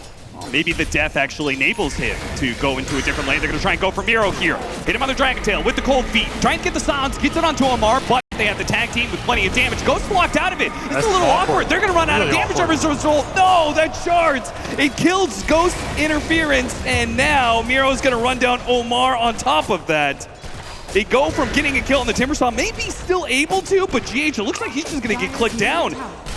Maybe the death actually enables him to go into a different lane. They're going to try and go for Miro here. Hit him on the Dragon Tail with the cold feet. Trying to get the silence, gets it onto Omar, but they have the tag team with plenty of damage. Ghost walked out of it. It's a little awkward. They're going to run out of damage as a result. No, that shards. It kills Ghost interference, and now Miro's going to run down Omar on top of that. They go from getting a kill on the Timbersaw, maybe still able to, but GH, it looks like he's just going to get clicked down.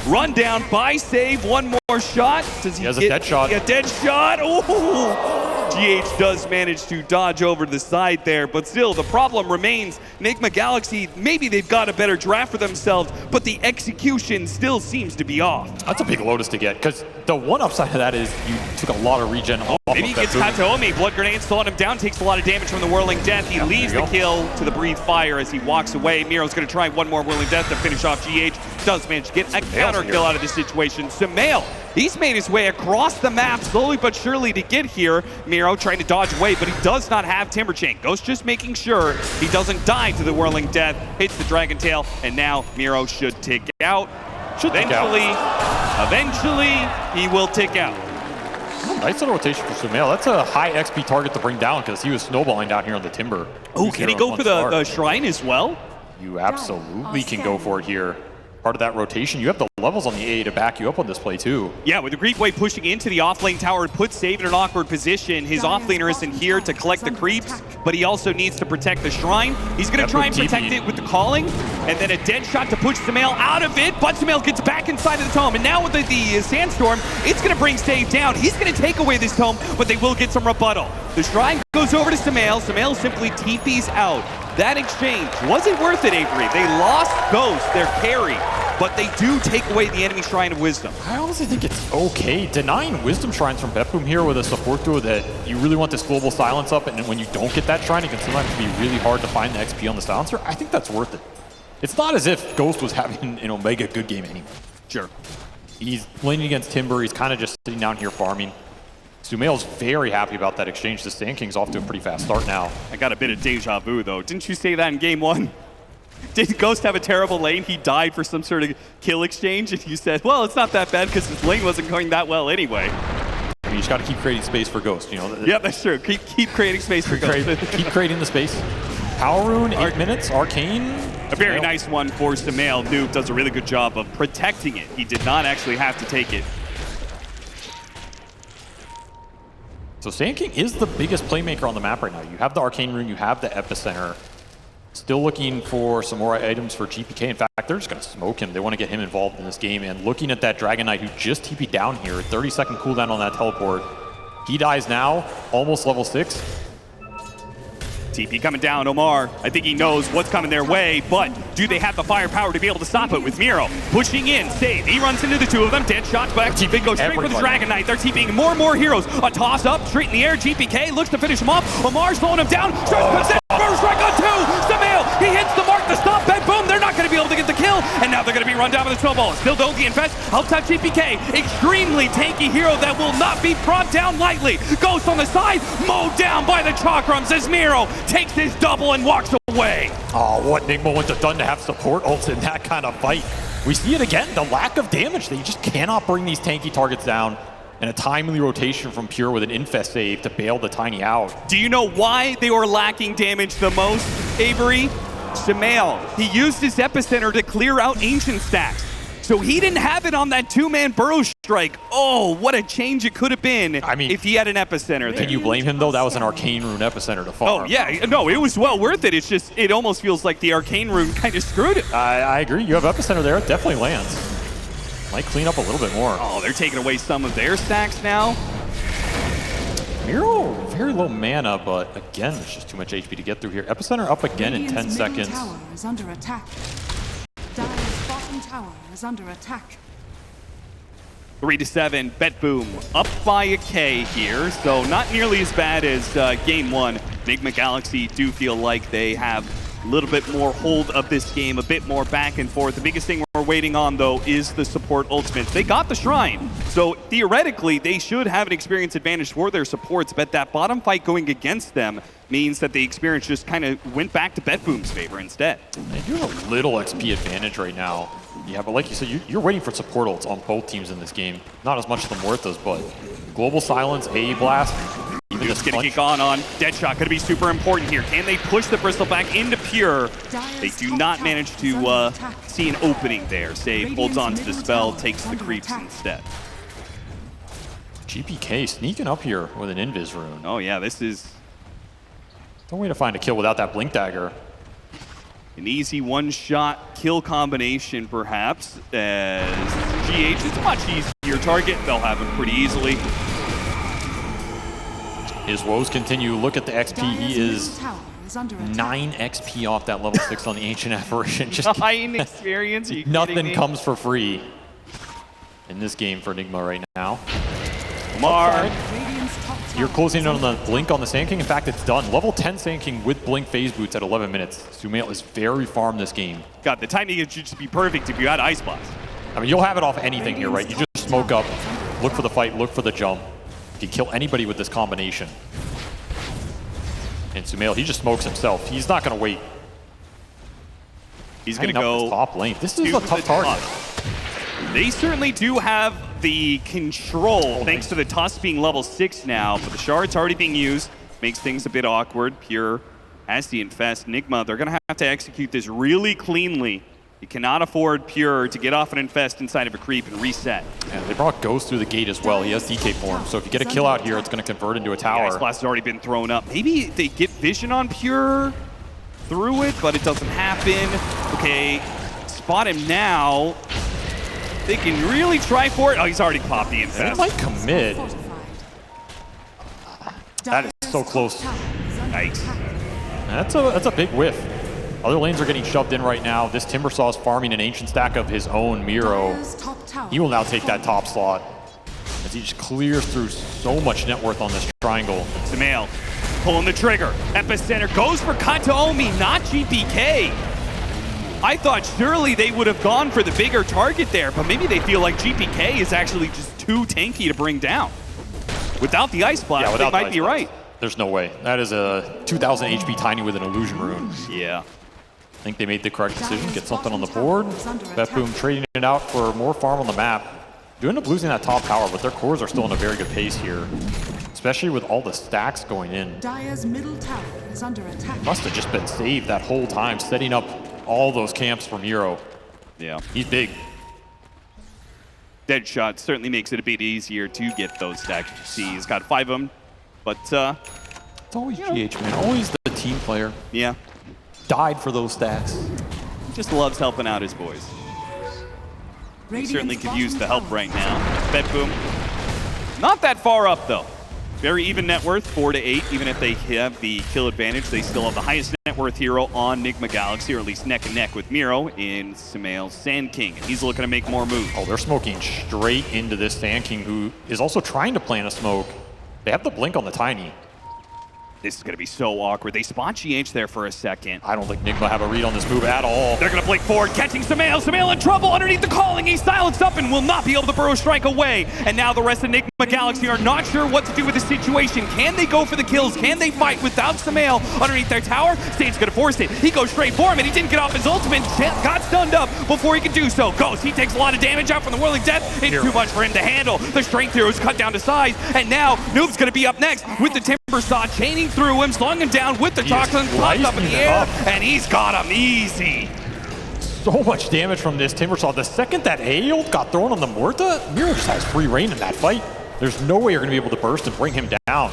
Run down, buy save, one more shot. Does he has a dead shot. A dead shot. Oh! GH does manage to dodge over to the side there, but still the problem remains. Nigma Galaxy, maybe they've got a better draft for themselves, but the execution still seems to be off. That's a big Lotus to get, because the one upside of that is you took a lot of regen off. Maybe he gets Kataomi. Blood grenade slowing him down, takes a lot of damage from the Whirling Death. He leaves the kill to the Breathe Fire as he walks away. Miro's going to try one more Whirling Death to finish off GH. Does manage to get a counter kill out of this situation. Sumail, he's made his way across the map slowly but surely to get here. Miro trying to dodge away, but he does not have Timber Chain. Ghost just making sure he doesn't die to the Whirling Death. Hits the Dragon Tail, and now Miro should tick out. Eventually, he will tick out. Nice little rotation for Sumail. That's a high XP target to bring down because he was snowballing down here on the Timber. Oh, can he go for the Shrine as well? You absolutely can go for it here. Part of that rotation. You have the levels on the A to back you up on this play too. Yeah, with the Great Wave pushing into the offlane tower, it puts Save in an awkward position. His offlaner isn't here to collect the creeps, but he also needs to protect the Shrine. He's going to try and protect it with the calling, and then a dead shot to push Sumail out of it, but Sumail gets back inside of the tome, and now with the Sandstorm, it's going to bring Save down. He's going to take away this tome, but they will get some rebuttal. The Shrine goes over to Sumail. Sumail simply TPs out. That exchange wasn't worth it, Avery. They lost Ghost, their carry, but they do take away the enemy Shrine of Wisdom. I honestly think it's okay. Denying Wisdom Shrines from BetBoom here with a support duo that you really want this global silence up, and when you don't get that Shrine, it can sometimes be really hard to find the XP on the silencer. I think that's worth it. It's not as if Ghost was having an Omega good game anyway. Sure. He's laning against Timber. He's kind of just sitting down here farming. Sumail's very happy about that exchange. The Sand King's off to a pretty fast start now. I got a bit of deja vu, though. Didn't you say that in game one? Did Ghost have a terrible lane? He died for some sort of kill exchange, and you said, well, it's not that bad because his lane wasn't going that well anyway. I mean, you just got to keep creating space for Ghost, you know? Yep, that's true. Keep creating space for Ghost. Keep creating the space. Power Rune, 8 minutes. Arcane. A very nice one for Sumail. Noob does a really good job of protecting it. He did not actually have to take it. So Sand King is the biggest playmaker on the map right now. You have the Arcane Rune, you have the Epicenter. Still looking for some more items for GPK. In fact, they're just going to smoke him. They want to get him involved in this game. And looking at that Dragon Knight who just TP'd down here, 30-second cooldown on that teleport. He dies now, almost level 6. TP coming down, Omar. I think he knows what's coming their way, but do they have the firepower to be able to stop it with Miro? Pushing in, Save. He runs into the two of them. Dead shots back. TP goes straight for the Dragon Knight. They're TPing more and more heroes. A toss up, straight in the air. GPK looks to finish him off. Omar slowing him down. First strike on two. Sumail, he hits the mark to stop BetBoom. They're not going to be able to get the kill, and now they're going to be run down with a snowball. Still Donkey Infest. Help touch GPK. Extremely tanky hero that will not be brought down lightly. Ghost on the side, mowed down by the Chakrams as Miro takes his double and walks away. Oh, what Nigma wouldn't have done to have support ults in that kind of fight. We see it again, the lack of damage. They just cannot bring these tanky targets down. And a timely rotation from Pure with an Infest save to bail the Tiny out. Do you know why they were lacking damage the most, Avery? Sumail, he used his Epicenter to clear out Ancient stacks. So he didn't have it on that two-man burrow strike. Oh, what a change it could have been if he had an Epicenter there. Can you blame him, though? That was an Arcane Rune Epicenter to farm. Oh, yeah. No, it was well worth it. It's just, it almost feels like the Arcane Rune kind of screwed it. I agree. You have Epicenter there. It definitely lands. Might clean up a little bit more. Oh, they're taking away some of their stacks now. Miro, very low mana, but again, there's just too much HP to get through here. Epicenter up again in 10 Radiant's middle seconds. tower is under attack. Dire's bottom tower is under attack. 3-7, BetBoom up by a K here, so not nearly as bad as game one. Nigma Galaxy do feel like they have a little bit more hold of this game, a bit more back and forth. The biggest thing we're waiting on, though, is the support ultimates. They got the Shrine, so theoretically, they should have an experience advantage for their supports, but that bottom fight going against them means that the experience just kind of went back to BetBoom's favor instead. They do have a little XP advantage right now. Yeah, but like you said, you're waiting for support ults on both teams in this game. Not as much as the Muertas, but Global Silence, AE Blast, even Just this gonna punch. get on Deadshot, gonna be super important here. Can they push the Bristol back into Pure? They do not manage to see an opening there. Save holds on to the spell, takes the creeps instead. GPK sneaking up here with an Invis rune. Oh yeah, this is No way to find a kill without that Blink Dagger. an easy one-shot kill combination, perhaps, as GH is a much easier target. They'll have him pretty easily. His woes continue. Look at the XP. He is Tower is under attack. 9 XP off that level 6 on the Ancient Apparition. Just 9 experience, are you kidding nothing me? comes for free in this game for Nigma right now. Mar, Radiant's top tower You're closing in is on the under Blink on the Sand King. In fact, it's done. Level 10 Sand King with Blink Phase Boots at 11 minutes. Sumail is very farmed this game. God, the timing should just be perfect if you had Ice Blast. I mean, you'll have it off anything here, right? You just smoke up, look for the fight, look for the jump. You can kill anybody with this combination. And Sumail, he just smokes himself. He's not going to wait. He's gonna Lining up his go top lane. This is to a tough the target. top. They certainly do have the control, thanks to the Tusk being level 6 now, but the Shard's already being used. Makes things a bit awkward. Pure has the Infest. Nigma, they're going to have to execute this really cleanly. You cannot afford Pure to get off an Infest inside of a creep and reset. Yeah, they brought Ghost through the gate as well. He has DK form, so if you get a kill out here, it's going to convert into a The tower. Ice Blast has already been thrown up. Maybe they get vision on Pure through it, but it doesn't happen. Okay, spot him now. They can really try for it. Oh, he's already popped the They Infest. might commit. fortified. That is so Dire's close. top tower is under Nice. attack. That's a big whiff. Other lanes are getting shoved in right now. This Timbersaw is farming an ancient stack of his own Miro. Dire's top tower He will now is take that top slot as he just clears through so much net worth on this triangle. Sumail pulling the trigger. Epicenter goes for Kataomi, not GPK. I thought surely they would have gone for the bigger target there, but maybe they feel like GPK is actually just too tanky to bring down. Without the Ice Blast, they the might Ice be Blast. right. There's no way. That is a 2,000 HP Tiny with an Illusion Rune. Yeah. I think they made the correct decision. Get something on the board. under BetBoom attack. trading it out for more farm on the map. Do end up losing that top tower, but their cores are still in a very good pace here, especially with all the stacks going in. Dire's middle tower is under attack. Must have just been saved that whole time, setting up all those camps for Miro. Yeah. He's big. Deadshot certainly makes it a bit easier to get those stacks. You see, he's got 5 of them, but It's always GH, man. Always the team player. yeah, Died for those stats. he just loves helping out his boys. He Radiant's certainly could bottom use the help tower right is now. under BetBoom, not that far up though. Very even net worth, 4 to 8. Even if they have the kill advantage, they still have the highest net worth hero on Nigma Galaxy, or at least neck and neck with Miro in Sumail Sand King. He's looking to make more moves. Oh, they're smoking straight into this Sand King, who is also trying to plant a smoke. They have the blink on the Tiny. This is going to be so awkward. They spot GH there for a second. I don't think Nigma have a read on this move at all. They're going to blink forward, catching Sumail. Sumail in trouble underneath the calling. He's silenced up and will not be able to burrow strike away. And now the rest of Nigma Galaxy are not sure what to do with the situation. Can they go for the kills? Can they fight without Sumail underneath their tower? State's going to force it. He goes straight for him, and he didn't get off his ultimate. Got stunned up before he could do so. Goes. He takes a lot of damage out from the Whirling Death. It's Here. too much for him to handle. The Strength Hero is cut down to size. And now Noob's going to be up next with the Timbersaw chaining through him, slowing him down with the He is toxin, popped up in the slicing air, him up. and he's got him easy. So much damage from this Timbersaw. The second that Aeol got thrown on the Muerta, Miro just has free reign in that fight. There's no way you're going to be able to burst and bring him down.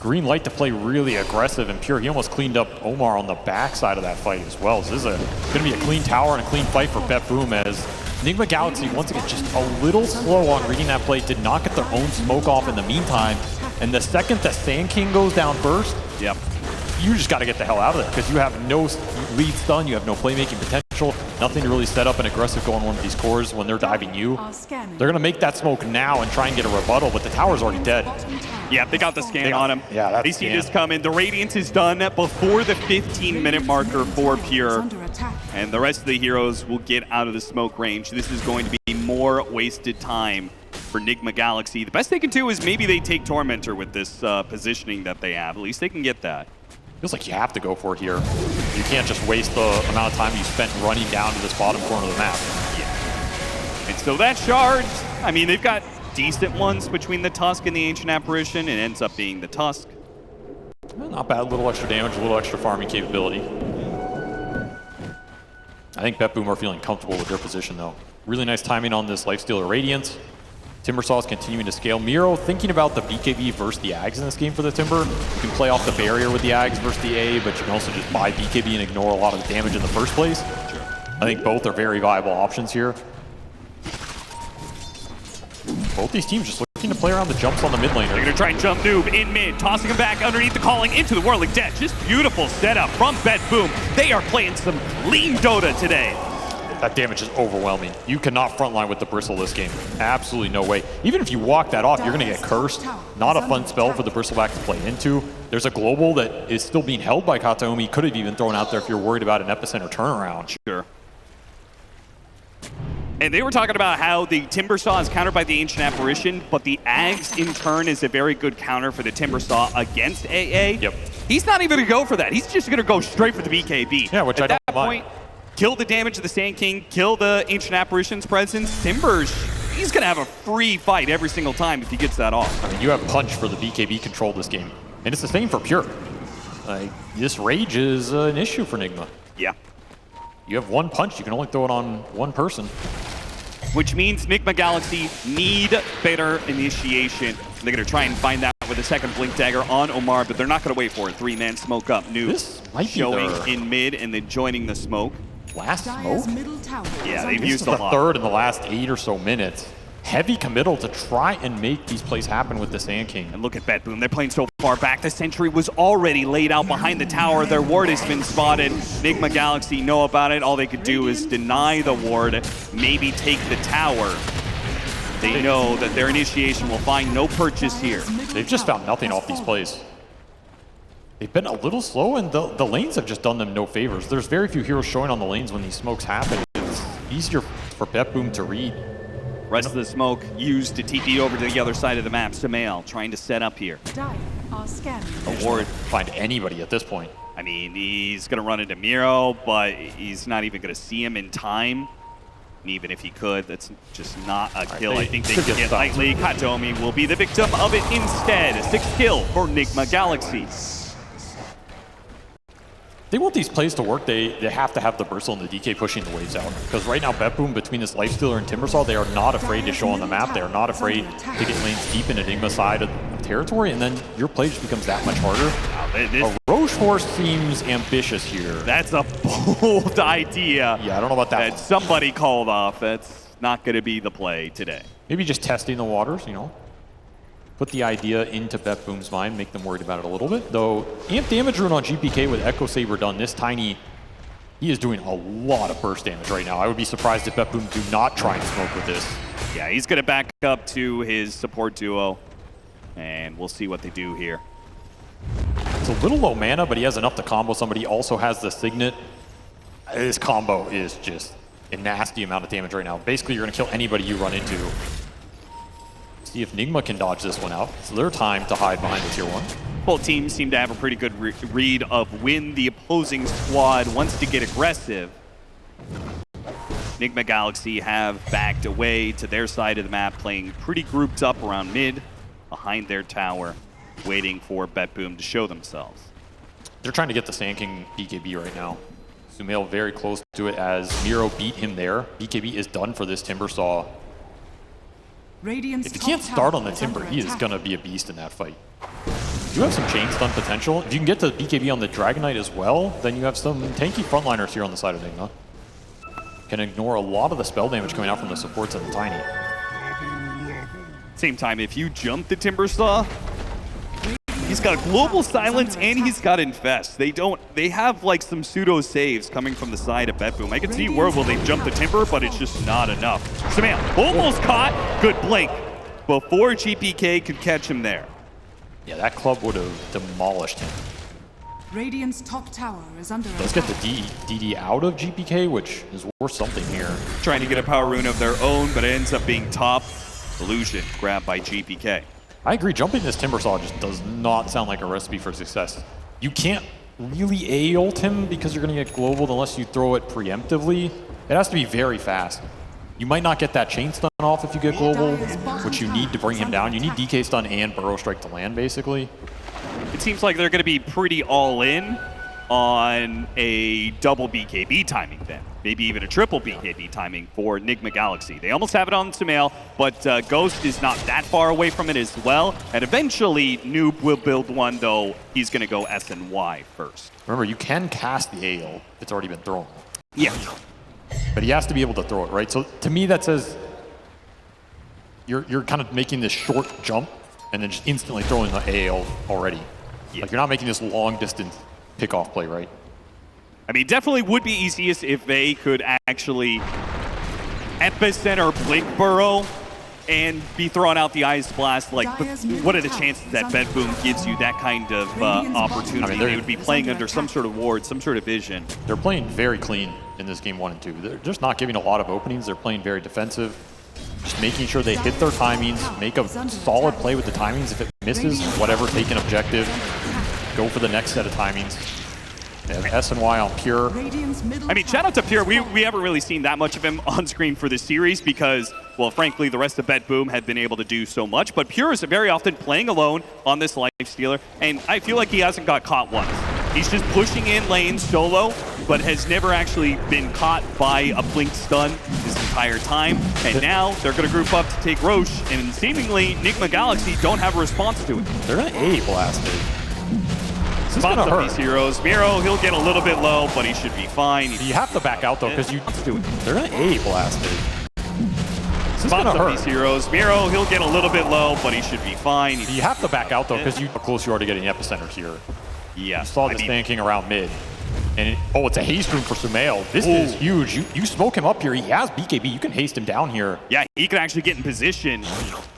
Green light to play really aggressive and pure. He almost cleaned up Omar on the backside of that fight as well. So this is going to be a clean tower and a clean fight for BetBoom, as Nigma Galaxy, once again, just a little slow on reading that play. Did not get their own smoke off in the meantime. And the second the Sand King goes down first, Yep. you just got to get the hell out of there because you have no lead stun, you have no playmaking potential, nothing to really set up an aggressive go on one of these cores when they're diving you. They're going to make that smoke now and try and get a rebuttal, but the tower's already dead. Yeah, they got the scan on him. Yeah, that's they see this coming. The Radiance is done before the 15-minute marker for Pure. And the rest of the heroes will get out of the smoke range. This is going to be more wasted time for Nigma Galaxy. The best they can do is maybe they take Tormentor with this positioning that they have. At least they can get that. Feels like you have to go for it here. You can't just waste the amount of time you spent running down to this bottom corner of the map. Yeah. And so that shard, I mean, they've got decent ones between the Tusk and the Ancient Apparition. It ends up being the Tusk. Well, not bad. A little extra damage, a little extra farming capability. I think BetBoom are feeling comfortable with their position, though. Really nice timing on this Lifestealer Radiance. Timbersaw is continuing to scale. Miro thinking about the BKB versus the Ags in this game for the Timber. You can play off the barrier with the Ags versus the A, but you can also just buy BKB and ignore a lot of the damage in the first place. Sure. I think both are very viable options here. Both these teams just looking to play around the jumps on the mid laner. They're going to try and jump Noob in mid, tossing him back underneath the calling into the Whirling Death. Just beautiful setup from BetBoom. They are playing some clean Dota today. That damage is overwhelming. You cannot frontline with the Bristle this game. Absolutely no way. Even if you walk that off, you're going to get cursed. Not a fun spell for the Bristleback to play into. There's a global that is still being held by Kataomi. Could have even thrown out there if you're worried about an epicenter turnaround. Sure. And they were talking about how the Timbersaw is countered by the Ancient Apparition, but the Ags in turn is a very good counter for the Timbersaw against AA. Yep. He's not even going to go for that. He's just going to go straight for the BKB. Yeah, which At I don't that mind. point, kill the damage of the Sand King, kill the Ancient Apparition's presence. Timbers, he's going to have a free fight every single time if he gets that off. I mean, you have Punch for the BKB control this game. And it's the same for Pure. This Rage is an issue for Nigma. Yeah. You have one Punch, you can only throw it on one person. Which means Nigma Galaxy need better initiation. They're going to try and find that with a second Blink Dagger on Omar, but they're not going to wait for it. Three-man smoke up. Noob showing in mid and then joining the smoke. Last smoke? Yeah, they've used a the lot. Third in the last 8 or so minutes. Heavy committal to try and make these plays happen with the Sand King. And look at BetBoom. They're playing so far back. The sentry was already laid out behind the tower. Their ward has been spotted. Nigma Galaxy know about it. All they could do is deny the ward, maybe take the tower. They know that their initiation will find no purchase here. They've just found nothing off these plays. They've been a little slow, and the lanes have just done them no favors. There's very few heroes showing on the lanes when these smokes happen. It's easier for BetBoom to read. Rest of the smoke used to TP over to the other side of the map. Samael trying to set up here. A ward find anybody at this point. I mean, he's going to run into Miro, but he's not even going to see him in time. And even if he could, that's just not a kill. I think they can get lightly. Kataomi will be the victim of it instead. A 6th kill for Nigma Galaxy. They want these plays to work, they have to have the Bristle and the DK pushing the waves out. Because right now, BetBoom, between this Lifestealer and Timbersaw, they are not afraid to show on the map. They are not afraid to get lanes deep into Nigma's side of territory, and then your play just becomes that much harder. A Roche Horse seems ambitious here. That's a bold idea. Yeah, I don't know about that. That somebody called off. That's not going to be the play today. Maybe just testing the waters, you know. Put the idea into BetBoom's mind, make them worried about it a little bit. Though, Amp Damage Rune on GPK with Echo Saber done this tiny, he is doing a lot of burst damage right now. I would be surprised if BetBoom do not try and smoke with this. Yeah, he's going to back up to his support duo, and we'll see what they do here. It's a little low mana, but he has enough to combo somebody. He also has the Signet. This combo is just a nasty amount of damage right now. Basically, you're going to kill anybody you run into. See if Nigma can dodge this one out. It's their time to hide behind the tier 1. Both teams seem to have a pretty good read of when the opposing squad wants to get aggressive. Nigma Galaxy have backed away to their side of the map, playing pretty grouped up around mid, behind their tower, waiting for BetBoom to show themselves. They're trying to get the Sand King BKB right now. Sumail very close to it as Miro beat him there. BKB is done for this Timbersaw. If you can't start on the Timber, he is going to be a beast in that fight. You have some chain stun potential. If you can get the BKB on the Dragon Knight as well, then you have some tanky frontliners here on the side of Nigma. Can ignore a lot of the spell damage coming out from the supports and the Tiny. Same time, if you jump the Timbersaw, He's got a global silence and he's got infest. They have like some pseudo saves coming from the side of BetBoom. I can see where will they jump the timber, but it's just not enough. Sumail almost caught. Good blink before GPK could catch him there. Yeah, that club would have demolished him. Radiant's top tower is under Let's attack. get the DD out of GPK, which is worth something here. Trying to get a power rune of their own, but it ends up being top. Illusion grabbed by GPK. I agree, jumping this Timbersaw just does not sound like a recipe for success. You can't really A-ult him because you're going to get global unless you throw it preemptively. It has to be very fast. You might not get that chain stun off if you get global, which you need to bring him down. You need DK stun and burrow strike to land, basically. It seems like they're going to be pretty all in on a double BKB timing then. Maybe even a triple BKB timing for Nigma Galaxy. They almost have it on Sumail, but Ghost is not that far away from it as well. And eventually, Noob will build one, though he's going to go S and Y first. Remember, you can cast the AO. It's already been thrown. Yeah. But he has to be able to throw it, right? So to me, that says you're kind of making this short jump and then just instantly throwing the AO already. Yeah. Like you're not making this long distance pickoff play, right? I mean, definitely would be easiest if they could actually epicenter blink burrow and be throwing out the Ice Blast. Like, what are the chances that BetBoom gives you that kind of opportunity? I mean, they would be playing under some sort of ward, some sort of vision. They're playing very clean in this game 1 and 2. They're just not giving a lot of openings. They're playing very defensive. Just making sure they hit their timings, make a solid play with the timings. If it misses, whatever, take an objective, go for the next set of timings. They have S and Y on Pure. I mean, shout out to Pure. We haven't really seen that much of him on screen for this series because, well, frankly, the rest of BetBoom had been able to do so much. But Pure is very often playing alone on this Lifestealer, and I feel like he hasn't got caught once. He's just pushing in lanes solo, but has never actually been caught by a blink stun this entire time. And now they're going to group up to take Roche, and seemingly Nigma Galaxy don't have a response to it. They're going to A blast it. Spots up these heroes. Miro, he'll get a little bit low, but he should be fine. You have to back out, though, because you do it. They're going to A blast it. Spots up these heroes. Miro, he'll get a little bit low, but he should be fine. You have to back out, though, because how close you are to getting epicenter here. Yeah. You saw this tanking around mid. And it's a haste room for Sumail. This is huge. You smoke him up here. He has BKB. You can haste him down here. Yeah, he can actually get in position.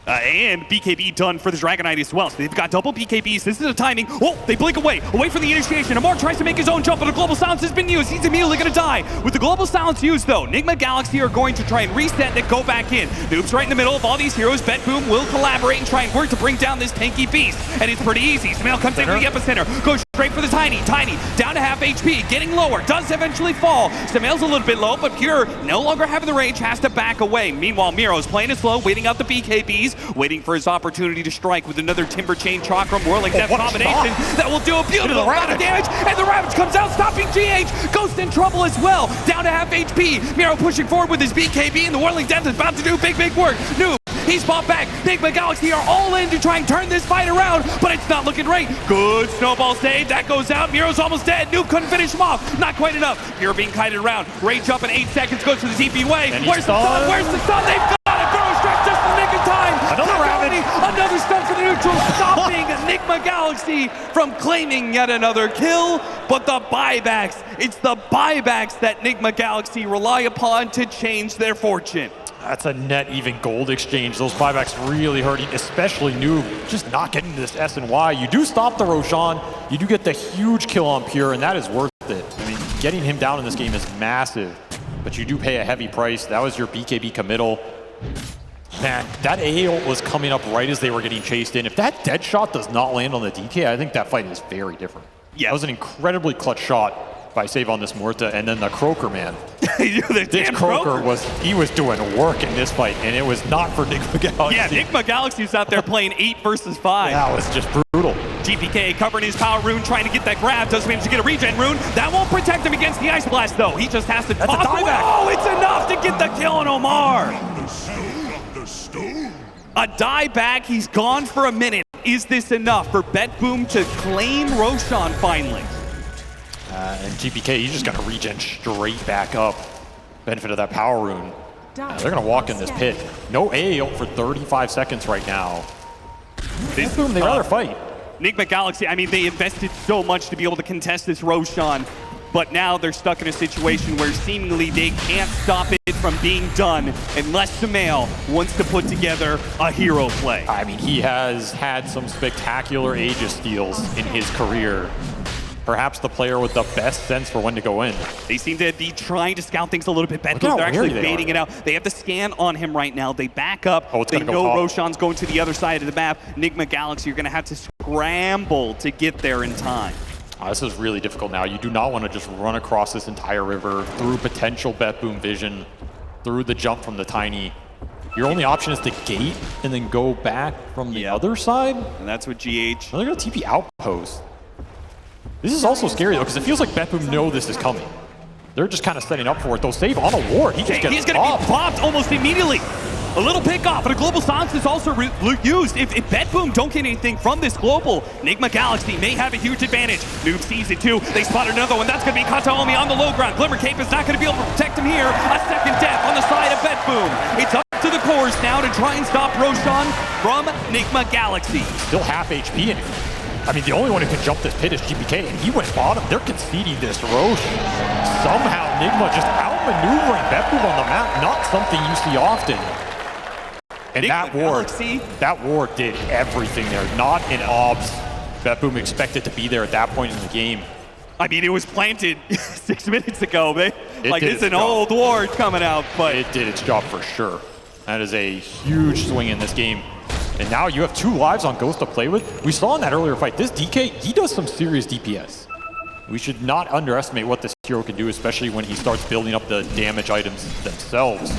And BKB done for the Dragon Knight as well. So they've got double BKBs. This is the timing. Oh, they blink away from the initiation. Amar tries to make his own jump, but a global silence has been used. He's immediately going to die. With the global silence used, though, Nigma Galaxy are going to try and reset and go back in. Noob's right in the middle of all these heroes. BetBoom will collaborate and try and work to bring down this tanky beast. And it's pretty easy. Sumail comes in with the epicenter. Goes straight for the Tiny. Tiny down to half HP. Getting lower. Does eventually fall. Sumail's a little bit low, but Pure no longer having the range. Has to back away. Meanwhile, Miro's playing it slow, waiting out the BKBs. Waiting for his opportunity to strike with another Timber Chain Chakram Whirling Death combination that will do a beautiful amount of damage, and the Ravage comes out, stopping GH. Ghost in trouble as well, down to half HP. Miro pushing forward with his BKB, and the Whirling Death is about to do big work. Noob, he's popped back. Nigma Galaxy are all in to try and turn this fight around, but it's not looking great. Good snowball save, that goes out. Miro's almost dead. Noob couldn't finish him off, not quite enough. Pure being kited around. Rage up in 8 seconds, goes to the TP way. Where's the sun? Where's the sun? They've got it. Burrow strike just in the nick of time. Another Ravage. Another stun for the neutral, stopping Nigma Galaxy from claiming yet another kill. But the buybacks, it's the buybacks that Nigma Galaxy rely upon to change their fortune. That's a net even gold exchange. Those buybacks really hurting, especially Noob. Just not getting this S and Y. You do stop the Roshan. You do get the huge kill on Pure, and that is worth it. I mean, getting him down in this game is massive, but you do pay a heavy price. That was your BKB committal. Man, that AO was coming up right as they were getting chased in. If that dead shot does not land on the DK, I think that fight is very different. Yeah. That was an incredibly clutch shot by Save on this Muerta, and then the Croaker, man. This Croaker was doing work in this fight, and it was not for Nigma Galaxy. Yeah, Nigma Galaxy's out there playing 8 versus 5. That was just brutal. GPK covering his power rune, trying to get that grab. Does manage to get a regen rune. That won't protect him against the Ice Blast, though. He just has to toss away. Oh, it's enough to get the kill on Omar. A dieback. He's gone for a minute. Is this enough for BetBoom to claim Roshan finally? And GPK, he's just going to regen straight back up. Benefit of that power rune. They're going to walk in this pit. No AO for 35 seconds right now. BetBoom, they rather fight. Nigma Galaxy, I mean, they invested so much to be able to contest this Roshan, but now they're stuck in a situation where seemingly they can't stop it from being done unless Sumail wants to put together a hero play. I mean, he has had some spectacular Aegis steals in his career. Perhaps the player with the best sense for when to go in. They seem to be trying to scout things a little bit better. They're actually baiting it out. They have the scan on him right now. They back up. They know Roshan's going to the other side of the map. Nigma Galaxy, you're going to have to scramble to get there in time. This is really difficult now. You do not want to just run across this entire river through potential BetBoom vision, through the jump from the Tiny. Your only option is to gate and then go back from the other side. And that's what GH. They're going to TP outpost. This is also scary, though, because it feels like BetBoom know this is coming. They're just kind of setting up for it. They'll save on a ward. He's going to be popped almost immediately. A little pickoff, but a global silence is also used. If BetBoom don't get anything from this global, Nigma Galaxy may have a huge advantage. Noob sees it too. They spotted another one. That's going to be Kataomi on the low ground. Glimmer Cape is not going to be able to protect him here. A second death on the side of BetBoom. It's up to the cores now to try and stop Roshan from Nigma Galaxy. Still half HP in it. I mean, the only one who can jump this pit is GBK, and he went bottom. They're conceding this. Roshan. Somehow, Nigma just outmaneuvering BetBoom on the map. Not something you see often. And that ward did everything there. Not in obs. BetBoom expected to be there at that point in the game. I mean, it was planted 6 minutes ago. Like, it's an old ward coming out, but it did its job for sure. That is a huge swing in this game. And now you have 2 lives on Ghost to play with. We saw in that earlier fight, this DK, he does some serious DPS. We should not underestimate what this hero can do, especially when he starts building up the damage items themselves.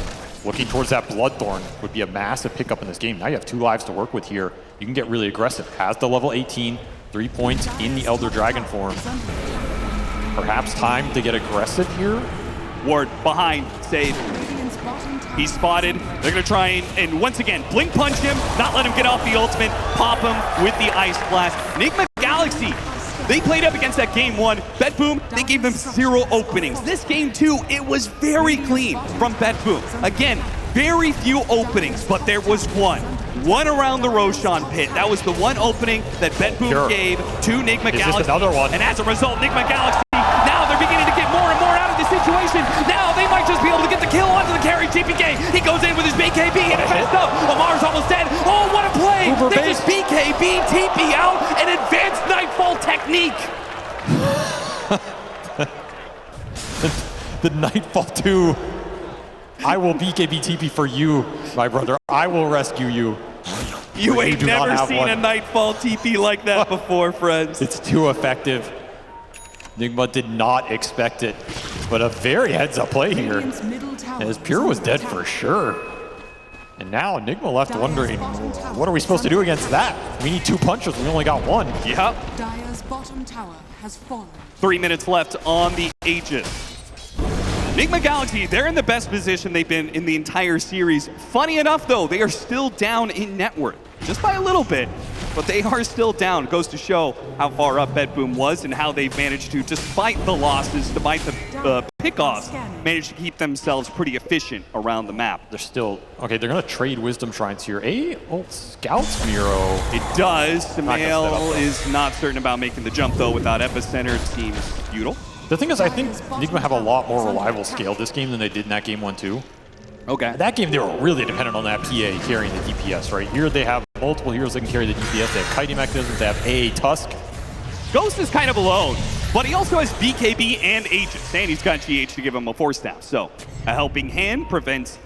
Looking towards that Bloodthorn would be a massive pickup in this game. Now you have 2 lives to work with here. You can get really aggressive. Has the level 18, 3 points in the Elder Dragon form. Perhaps time to get aggressive here. Ward behind, save. He's spotted. They're going to try and once again, blink punch him, not let him get off the ultimate, pop him with the Ice Blast. Nigma Galaxy, they played up against that game 1. BetBoom, they gave them 0 openings. This game 2, it was very clean from BetBoom. Again, very few openings, but there was one around the Roshan pit. That was the one opening that BetBoom gave to Nigma Galaxy. This another one? And as a result, Nigma Galaxy, now they're beginning to get more and more out of the situation. Now they might just be able to get the kill onto the carry. GPK, he goes in with his BKB and it's messed up. Lamar's almost dead. Oh, what a play! They just BKB, TP out, an advanced Nightfall technique. the Nightfall 2. I will BKB TP for you, my brother. I will rescue you. You ain't never seen a Nightfall TP like that before, friends. It's too effective. Nigma did not expect it, but a very heads-up play here. As Pure was dead for sure. And now Nigma left wondering, what are we supposed to do against that? We need 2 punches, we only got 1. Yep. Dire's bottom tower has fallen. 3 minutes left on the Aegis. Nigma Galaxy, they're in the best position they've been in the entire series. Funny enough, though, they are still down in net worth, just by a little bit, but they are still down. It goes to show how far up BetBoom was and how they've managed to, despite the losses, despite the pickoffs, managed to keep themselves pretty efficient around the map. They're still, okay, they're gonna trade Wisdom Shrines here. Scouts Miro. It does. Sumail is not certain about making the jump, though, without Epicenter. It seems futile. The thing is, I think Nigma have a lot more reliable scale this game than they did in that game 1 too. Okay. That game, they were really dependent on that PA carrying the DPS, right? Here they have multiple heroes that can carry the DPS. They have kiting mechanisms, they have A, Tusk. Ghost is kind of alone, but he also has BKB and Aegis, and he's got GH to give him a force staff. So a helping hand prevents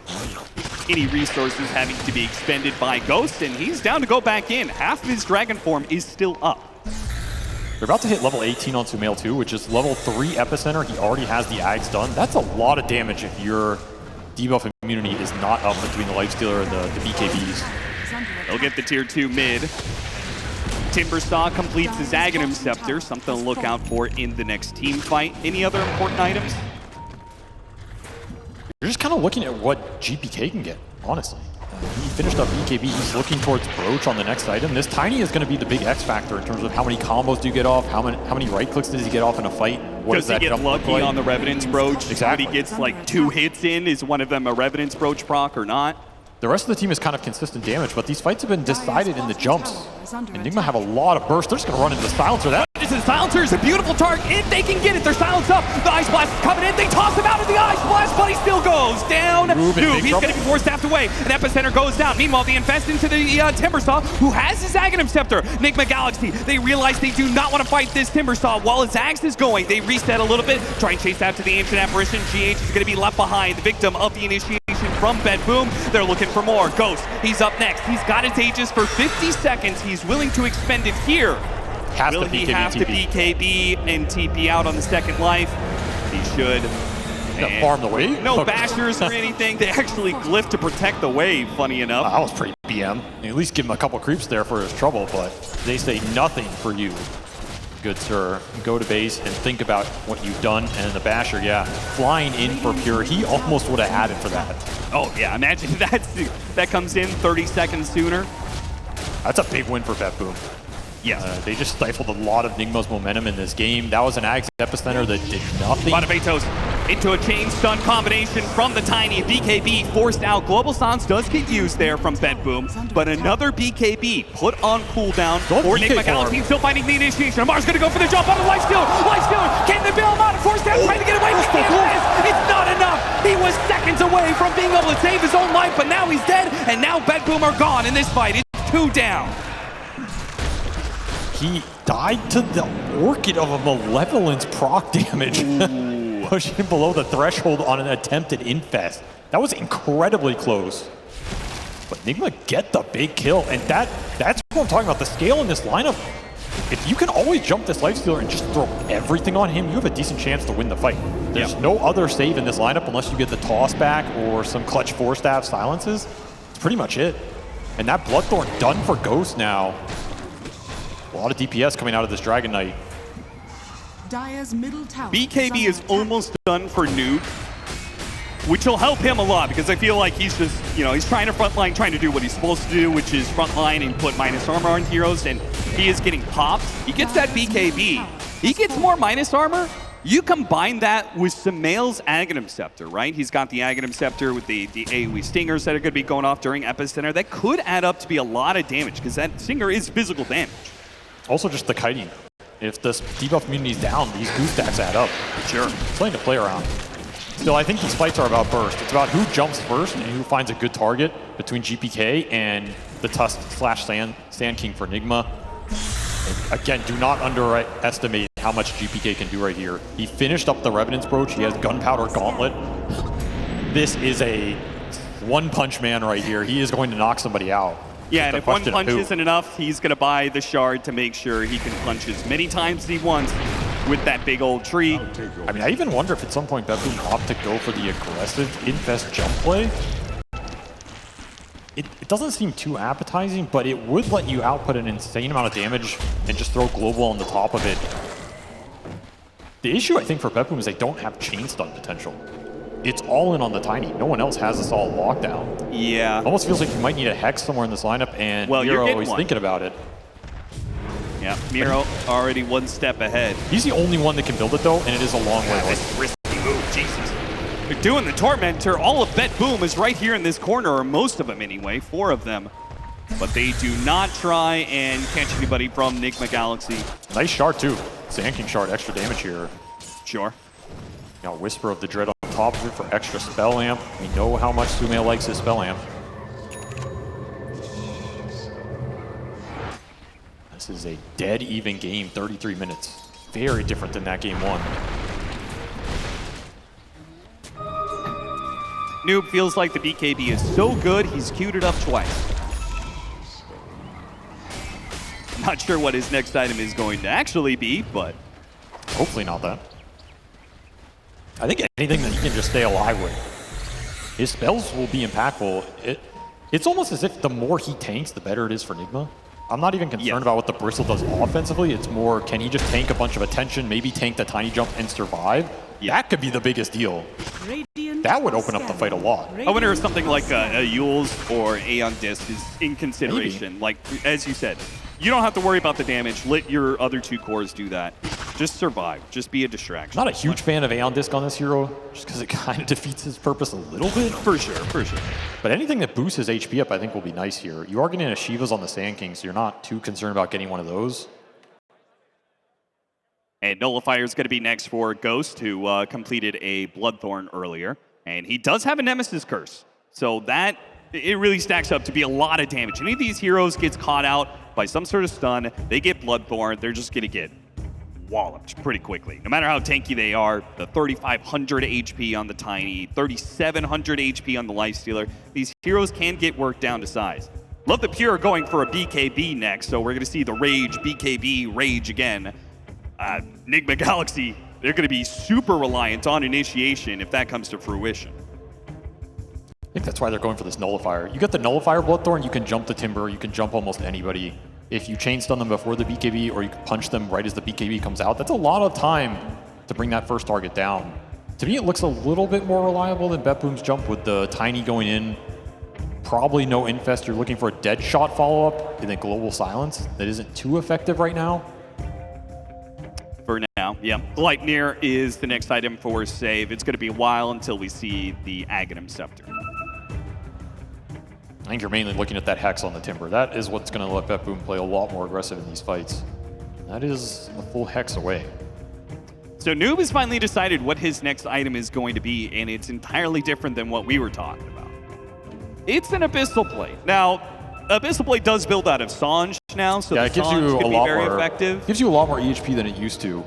any resources having to be expended by Ghost, and he's down to go back in. Half of his dragon form is still up. They're about to hit level 18 on Sumail too, which is level 3 Epicenter. He already has the Ags done. That's a lot of damage if your debuff immunity is not up between the Lifestealer and the BKBs. They'll get the tier 2 mid. Timbersaw completes his Aghanim Scepter, something to look out for in the next team fight. Any other important items? You're just kind of looking at what GPK can get, honestly. He finished up BKB, he's looking towards Brooch on the next item. This Tiny is going to be the big X factor in terms of how many combos do you get off, how many right clicks does he get off in a fight? Does he get lucky on the Revenant's Brooch? Exactly. When he gets like 2 hits in, is one of them a Revenant's Brooch proc or not? The rest of the team is kind of consistent damage, but these fights have been decided in the jumps. And Nigma have a lot of burst. They're just going to run into the silencer. That This is silencer is a beautiful target. If they can get it, they're silenced up. The Ice Blast is coming in. They toss him out of the Ice Blast, but he still goes down. Noob, he's going to be forced staffed away. And Epicenter goes down. Meanwhile, they invest into the Timbersaw, who has his Aghanim Scepter. Nigma Galaxy, they realize they do not want to fight this Timbersaw. While his axe is going, they reset a little bit, try and chase after the Ancient Apparition. GH is going to be left behind, the victim of the initiation from BetBoom. They're looking for more. Ghost, he's up next. He's got his Aegis for 50 seconds. He's willing to expend it here. Will he have to BKB and TP out on the second life? He should. Farm the wave? No bashers or anything. They actually glyph to protect the wave, funny enough. That was pretty BM. At least give him a couple creeps there for his trouble, but they say nothing for you. Good sir. Go to base and think about what you've done. And the basher, yeah, flying in for pure. He almost would have had it for that. Oh yeah, imagine that comes in 30 seconds sooner. That's a big win for BetBoom. Yes. They just stifled a lot of Nigma's momentum in this game. That was an Axe Epicenter that did nothing. Motivatos into a chain stun combination from the Tiny. BKB forced out. Global Stance does get used there from BetBoom, but another BKB put on cooldown for Nigma Galaxy. Still finding the initiation. Amar's going to go for the jump on the Lifestealer. Lifestealer, can they bail him out? Forced out, trying to get away. It's not enough. He was seconds away from being able to save his own life, but now he's dead, and now BetBoom are gone in this fight. It's 2 down. He died to the Orchid of a Malevolence proc damage, pushing below the threshold on an attempted infest. That was incredibly close. But Nigma get the big kill, and that's what I'm talking about. The scale in this lineup. If you can always jump this Lifestealer and just throw everything on him, you have a decent chance to win the fight. There's no other save in this lineup unless you get the toss back or some clutch 4-staff silences. That's pretty much it. And that Bloodthorn done for Ghost now. A lot of DPS coming out of this Dragon Knight. Dire's middle tower BKB is almost done for Noob, which will help him a lot because I feel like he's just, he's trying to frontline, trying to do what he's supposed to do, which is frontline and put minus armor on heroes, and he is getting popped. He gets that BKB. He gets more minus armor. You combine that with Sumail's Aghanim Scepter, right? He's got the Aghanim Scepter with the AoE stingers that are going to be going off during Epicenter. That could add up to be a lot of damage because that stinger is physical damage. Also just the kiting. If this debuff immunity is down, these goose stacks add up. Sure. Something to play around. Still, I think these fights are about burst. It's about who jumps first and who finds a good target between GPK and the Tusk/Sand King for Nigma. And again, do not underestimate how much GPK can do right here. He finished up the Revenant's Brooch. He has Gunpowder Gauntlet. This is a one-punch man right here. He is going to knock somebody out. Yeah, and if one punch isn't enough, he's going to buy the shard to make sure he can punch as many times as he wants with that big old tree. I mean, I even wonder if at some point BetBoom opt to go for the aggressive infest jump play. It doesn't seem too appetizing, but it would let you output an insane amount of damage and just throw global on the top of it. The issue, I think, for BetBoom is they don't have chain stun potential. It's all in on the Tiny. No one else has this all lockdown. Yeah. Almost feels like you might need a Hex somewhere in this lineup, and Miro is thinking about it. Yeah, Miro already one step ahead. He's the only one that can build it, though, and it is a long way away. That's a risky move, Jesus. They're doing the Tormentor. All of BetBoom is right here in this corner, or most of them anyway, 4 of them. But they do not try and catch anybody from Nigma Galaxy. Nice shard, too. Sand King shard, extra damage here. Sure. Now, Whisper of the Dread on top of it for extra spell amp. We know how much Sumail likes his spell amp. This is a dead even game, 33 minutes. Very different than that game 1. Noob feels like the BKB is so good, he's queued it up twice. Not sure what his next item is going to actually be, but... hopefully not that. I think anything that he can just stay alive with. His spells will be impactful. It's almost as if the more he tanks, the better it is for Nigma. I'm not even concerned about what the Bristle does offensively. It's more, can he just tank a bunch of attention, maybe tank the Tiny Jump and survive? That could be the biggest deal. That would open up the fight a lot. I wonder if something like a Yule's or Aeon Disc is in consideration. Maybe. Like, as you said, you don't have to worry about the damage. Let your other 2 cores do that. Just survive. Just be a distraction. Not a huge fan of Aeon Disc on this hero, just because it kind of defeats his purpose a little bit. For sure, for sure. But anything that boosts his HP up, I think, will be nice here. You are getting a Shivas on the Sand King, so you're not too concerned about getting one of those. And Nullifier is going to be next for Ghost, who completed a Bloodthorn earlier. And he does have a Nemesis Curse. So that, it really stacks up to be a lot of damage. Any of these heroes gets caught out by some sort of stun, they get Bloodthorn, they're just going to get walloped pretty quickly. No matter how tanky they are, the 3,500 HP on the Tiny, 3,700 HP on the Lifestealer, these heroes can get worked down to size. Love the Pure going for a BKB next, so we're going to see the Rage, BKB, Rage again. Nigma Galaxy, they're going to be super reliant on initiation if that comes to fruition. I think that's why they're going for this Nullifier. You get the Nullifier Bloodthorn, you can jump the Timber, you can jump almost anybody. If you chain stun them before the BKB, or you can punch them right as the BKB comes out, that's a lot of time to bring that first target down. To me, it looks a little bit more reliable than BetBoom's jump with the Tiny going in. Probably no Infest. You're looking for a dead shot follow-up and then Global Silence. That isn't too effective right now. For now, yeah. Gleipnir is the next item for save. It's going to be a while until we see the Aghanim Scepter. I think you're mainly looking at that Hex on the Timber. That is what's going to let BetBoom play a lot more aggressive in these fights. That is a full Hex away. So Noob has finally decided what his next item is going to be, and it's entirely different than what we were talking about. It's an Abyssal Blade. Now, Abyssal Blade does build out of Sange now, so yeah, the it gives Sange you can a be lot very more effective. Gives you a lot more EHP than it used to,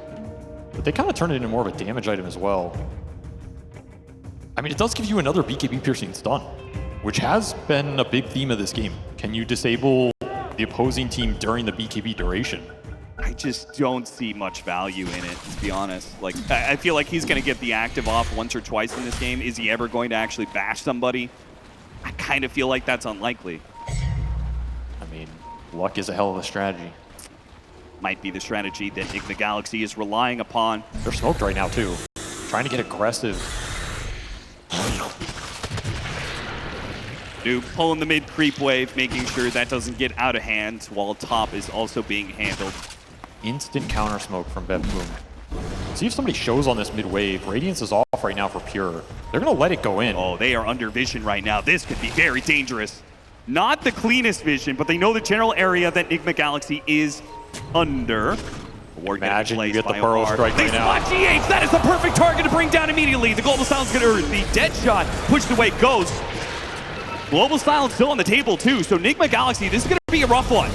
but they kind of turned it into more of a damage item as well. I mean, it does give you another BKB piercing stun, which has been a big theme of this game. Can you disable the opposing team during the BKB duration? I just don't see much value in it, to be honest. Like, I feel like he's going to get the active off once or twice in this game. Is he ever going to actually bash somebody? I kind of feel like that's unlikely. I mean, luck is a hell of a strategy. Might be the strategy that Nigma Galaxy is relying upon. They're smoked right now, too. Trying to get aggressive. Noob pulling the mid creep wave, making sure that doesn't get out of hand, while top is also being handled. Instant counter smoke from BetBoom. See if somebody shows on this mid wave. Radiance is off right now for Pure. They're going to let it go in. Oh, they are under vision right now. This could be very dangerous. Not the cleanest vision, but they know the general area that Nigma Galaxy is under. Imagine you get the Burrow Strike They right now. spot GH. That is the perfect target to bring down immediately. The Global Silence going to the dead shot pushed away Ghost. Global Silence still on the table too. So Nigma Galaxy, this is going to be a rough one.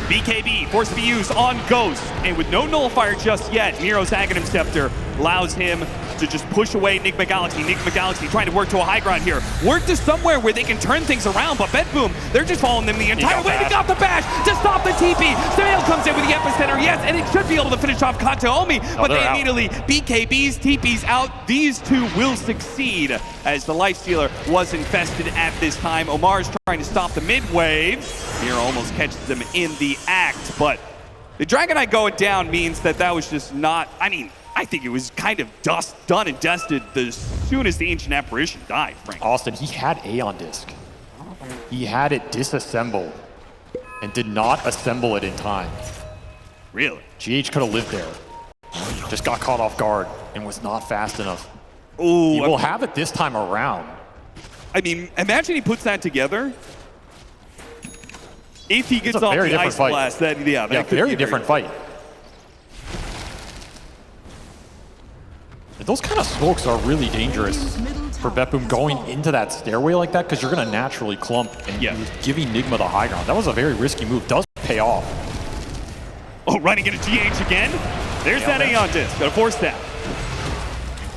BKB forced to be used on Ghost, and with no Nullifier just yet, Miro's Aghanim Scepter allows him to just push away Nigma Galaxy. Nigma Galaxy trying to work to a high ground here. Work to somewhere where they can turn things around, but BetBoom, they're just following them the entire way. They got the bash to stop the TP. Samael comes in with the epicenter, yes, and it should be able to finish off Kataomi, but they immediately, BKBs, TPs out. These two will succeed as the Lifestealer was infested at this time. Omar's trying to stop the mid wave. Miro almost catches them in the act, but the Dragon Knight going down means that that was just not, I mean, I think it was kind of done and dusted as soon as the Ancient Apparition died, frankly. Austin, he had Aeon Disc. He had it disassembled and did not assemble it in time. Really? GH could have lived there. Just got caught off guard and was not fast enough. Ooh, He will have it this time around. I mean, imagine he puts that together. If he gets It's a off very the different Ice fight. Blast, that could Very be different fight. And those kind of smokes are really dangerous for BetBoom going into that stairway like that, because you're going to naturally clump and giving Nigma the high ground. That was a very risky move. Does pay off. Oh, running into GH again. There's that Aeon Disc. Got to force that.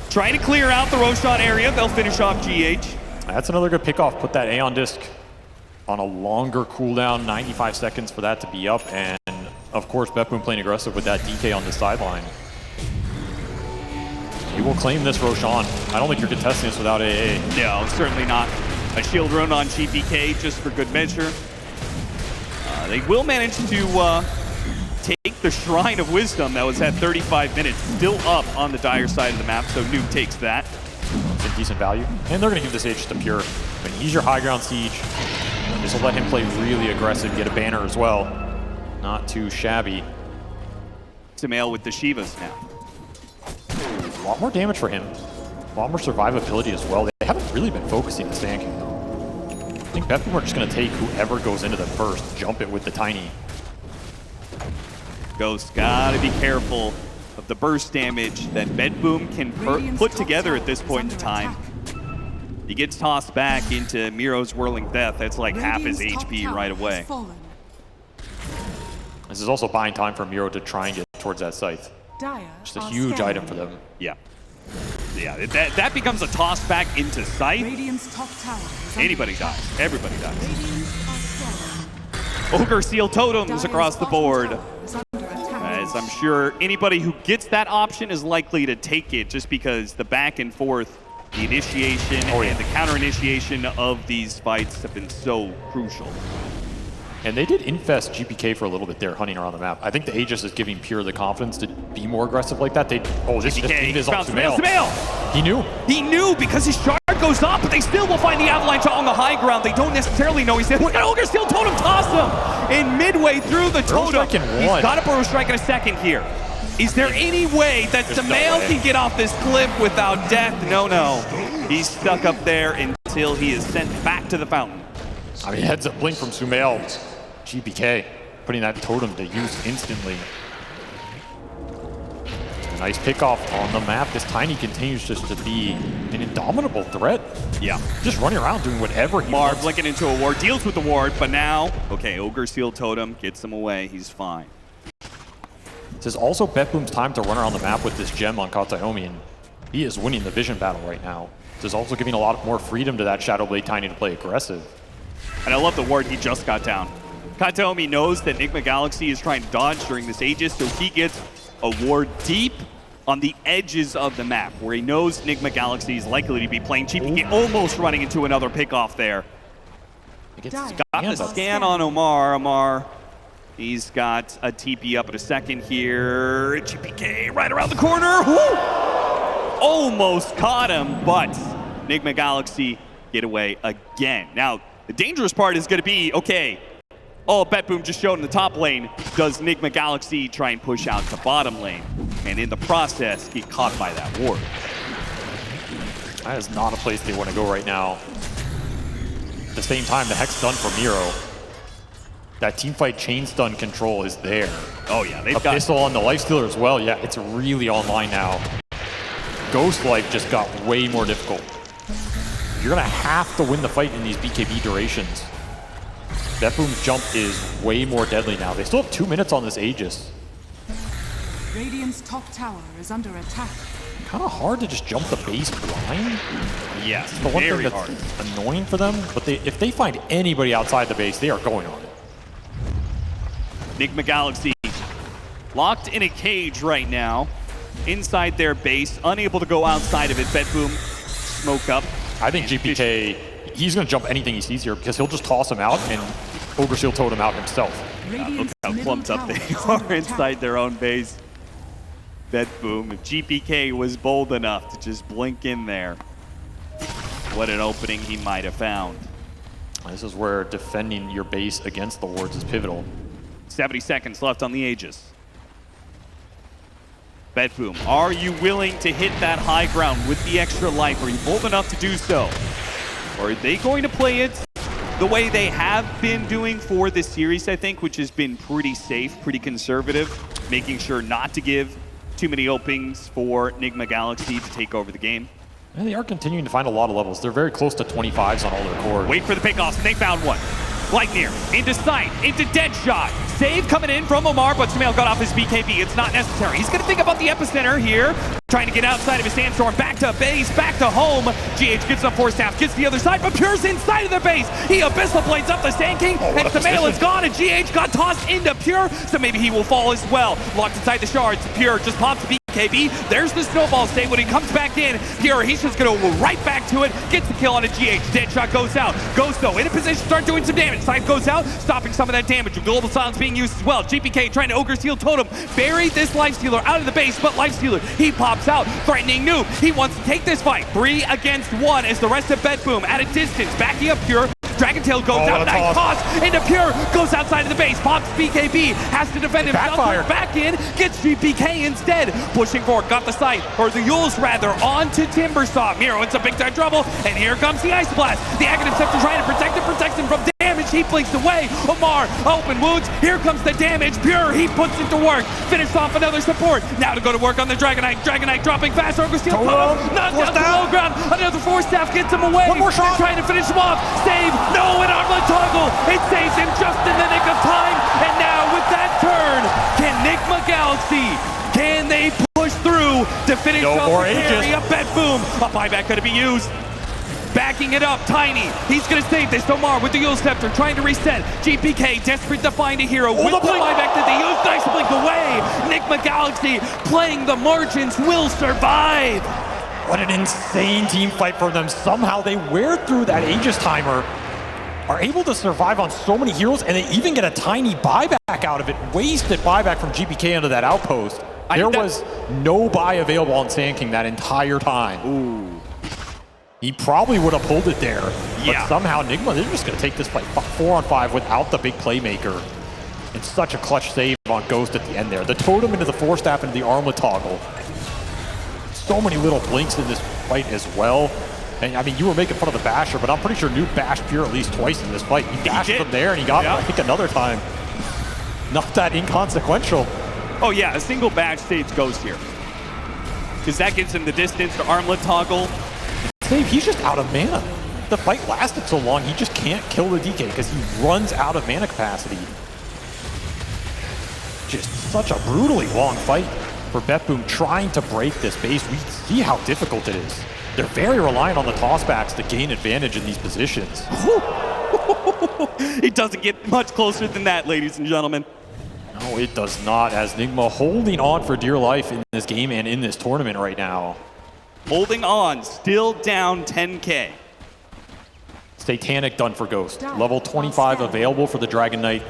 Trying to clear out the Roshan area. They'll finish off GH. That's another good pickoff. Put that Aeon Disc on a longer cooldown, 95 seconds for that to be up. And of course, BetBoom playing aggressive with that DK on the sideline. You will claim this, Roshan. I don't think you're contesting this without AA. No, certainly not. A shield rune on GPK just for good measure. They will manage to take the Shrine of Wisdom that was at 35 minutes, still up on the dire side of the map, so Noob takes that. It's a decent value. And they're going to give this Age to Pure. I mean, he's your high ground siege. This will let him play really aggressive, get a banner as well. Not too shabby. Sumail with the Shivas now. A lot more damage for him. A lot more survivability as well. They haven't really been focusing the Sand King, though. I think BetBoom are just going to take whoever goes into them first, jump it with the Tiny. Ghost gotta be careful of the burst damage that BetBoom can put together at this point in time. He gets tossed back into Miro's Whirling Death. That's like half his HP right away. This is also buying time for Miro to try and get towards that scythe. Just a huge item for them. Yeah. Yeah, that becomes a toss back into Scythe. Anybody dies. Everybody dies. Ogre Seal Totems across the board. As I'm sure anybody who gets that option is likely to take it just because the back and forth, the initiation and the counter initiation of these fights have been so crucial. And they did infest GPK for a little bit there, hunting around the map. I think the Aegis is giving Pure the confidence to be more aggressive like that. This is on Sumail. He knew. He knew because his shard goes up, but they still will find the Avalanche on the high ground. They don't necessarily know. He said, look at Ogre Steel Totem toss him. And midway through the totem, he's got a Burrow Strike in a second here. Is there any way that Sumail can get off this cliff without death? No. He's stuck up there until he is sent back to the fountain. I mean, heads up blink from Sumail. GPK putting that totem to use instantly. A nice pickoff on the map. This Tiny continues just to be an indomitable threat. Yeah. Just running around doing whatever he wants. blinking into a ward, deals with the ward, but now, okay, Ogre Seal Totem gets him away. He's fine. This is also BetBoom's time to run around the map with this gem on Kataomi, and he is winning the vision battle right now. This is also giving a lot more freedom to that Shadowblade Tiny to play aggressive. And I love the ward he just got down. Kataomi knows that Nigma Galaxy is trying to dodge during this Aegis, so he gets a ward deep on the edges of the map, where he knows Nigma Galaxy is likely to be playing cheap. He almost running into another pickoff there. He's got the scan on Omar. He's got a TP up in a second here. GPK right around the corner. Woo! Almost caught him, but Nigma Galaxy get away again. Now, the dangerous part is going to be, okay, BetBoom just showed in the top lane. Does Nigma Galaxy try and push out to bottom lane? And in the process, get caught by that ward. That is not a place they want to go right now. At the same time, the Hex done for Miro. That teamfight chain stun control is there. Oh yeah, they've got Abyssal on the Lifestealer as well. Yeah, it's really online now. Ghost Life just got way more difficult. You're gonna have to win the fight in these BKB durations. BetBoom's jump is way more deadly now. They still have 2 minutes on this Aegis. Radiant's top tower is under attack. Kind of hard to just jump the base blind. Yes, the one thing that's annoying for them, but if they find anybody outside the base, they are going on it. Nigma Galaxy locked in a cage right now, inside their base, unable to go outside of it. BetBoom smoke up. I think GPK, he's going to jump anything he sees here because he'll just toss him out and Ogre Seal Totem out himself. Look how clumped up they are inside their own base. BetBoom, if GPK was bold enough to just blink in there, what an opening he might have found. This is where defending your base against the wards is pivotal. 70 seconds left on the Aegis. BetBoom, are you willing to hit that high ground with the extra life? Are you bold enough to do so? Or are they going to play it the way they have been doing for this series, I think, which has been pretty safe, pretty conservative, making sure not to give too many openings for Nigma Galaxy to take over the game? And they are continuing to find a lot of levels. They're very close to 25s on all their cores. Wait for the pickoffs, and they found one. Lightyear, into sight, into dead shot. Save coming in from Omar, but Sumail got off his BKB. It's not necessary. He's going to think about the epicenter here. Trying to get outside of his sandstorm. Back to base, back to home. GH gets up Force Staff, gets to the other side, but Pure's inside of the base. He Abyssal Blades up the Sand King, and Sumail is gone, and GH got tossed into Pure, so maybe he will fall as well. Locked inside the shards. Pure just pops the BKB. There's the snowball state. When he comes back in, Pure, he's just going to go right back to it. Gets the kill on a GH. Dead shot goes out. Ghost, though, in a position to start doing some damage. Scythe goes out, stopping some of that damage. Global Silence being used as well. GPK trying to Ogre Seal Totem. Buried this Lifestealer out of the base, but Lifestealer, he pops out. Threatening Noob. He wants to take this fight. 3 against 1 as the rest of BetBoom at a distance. Backing up Pure. Dragon Tail goes out, nice toss into Pure, goes outside of the base, pops BKB, has to defend himself, back in, gets GPK instead, pushing forward, got the sight, or the Yules rather, onto Timbersaw. Miro into big time trouble, and here comes the Ice Blast. The Aghanim Scepter trying to protect him, protects him from damage, he blinks away. Omar, open wounds, here comes the damage, Pure, he puts it to work, finish off another support, now to go to work on the Dragonite, Dragonite dropping fast, Ogre Steel pop up, not down to low ground, another Force Staff gets him away, one more shot, trying to finish him off, save, no, an Armlet Toggle, it saves him just in the nick of time, and now with that turn, can Nigma Galaxy, can they push through to finish off the carry of BetBoom? A buyback could be used. Backing it up, Tiny. He's going to save this. Omar with the Yule Scepter trying to reset. GPK desperate to find a hero with the buyback that they use. Nice blink away. Nigma Galaxy playing the margins will survive. What an insane team fight for them. Somehow they wear through that Aegis timer, are able to survive on so many heroes, and they even get a tiny buyback out of it. Wasted buyback from GPK into that outpost. There was no buy available on Sand King that entire time. Ooh. He probably would have pulled it there, but somehow Nigma, they're just going to take this fight 4-on-5 without the big playmaker. It's such a clutch save on Ghost at the end there. The totem into the Force Staff into the Armlet Toggle. So many little blinks in this fight as well. And I mean, you were making fun of the Basher, but I'm pretty sure Noob bashed Pure at least twice in this fight. He dashed from there and he got it, I think, another time. Not that inconsequential. Oh yeah, a single bash saves Ghost here. Because that gives him the distance to Armlet Toggle. Save, he's just out of mana. The fight lasted so long, he just can't kill the DK because he runs out of mana capacity. Just such a brutally long fight for BetBoom trying to break this base. We see how difficult it is. They're very reliant on the tossbacks to gain advantage in these positions. It doesn't get much closer than that, ladies and gentlemen. No, it does not, as Nigma holding on for dear life in this game and in this tournament right now. Holding on, still down 10K. Satanic done for Ghost. Level 25 available for the Dragon Knight.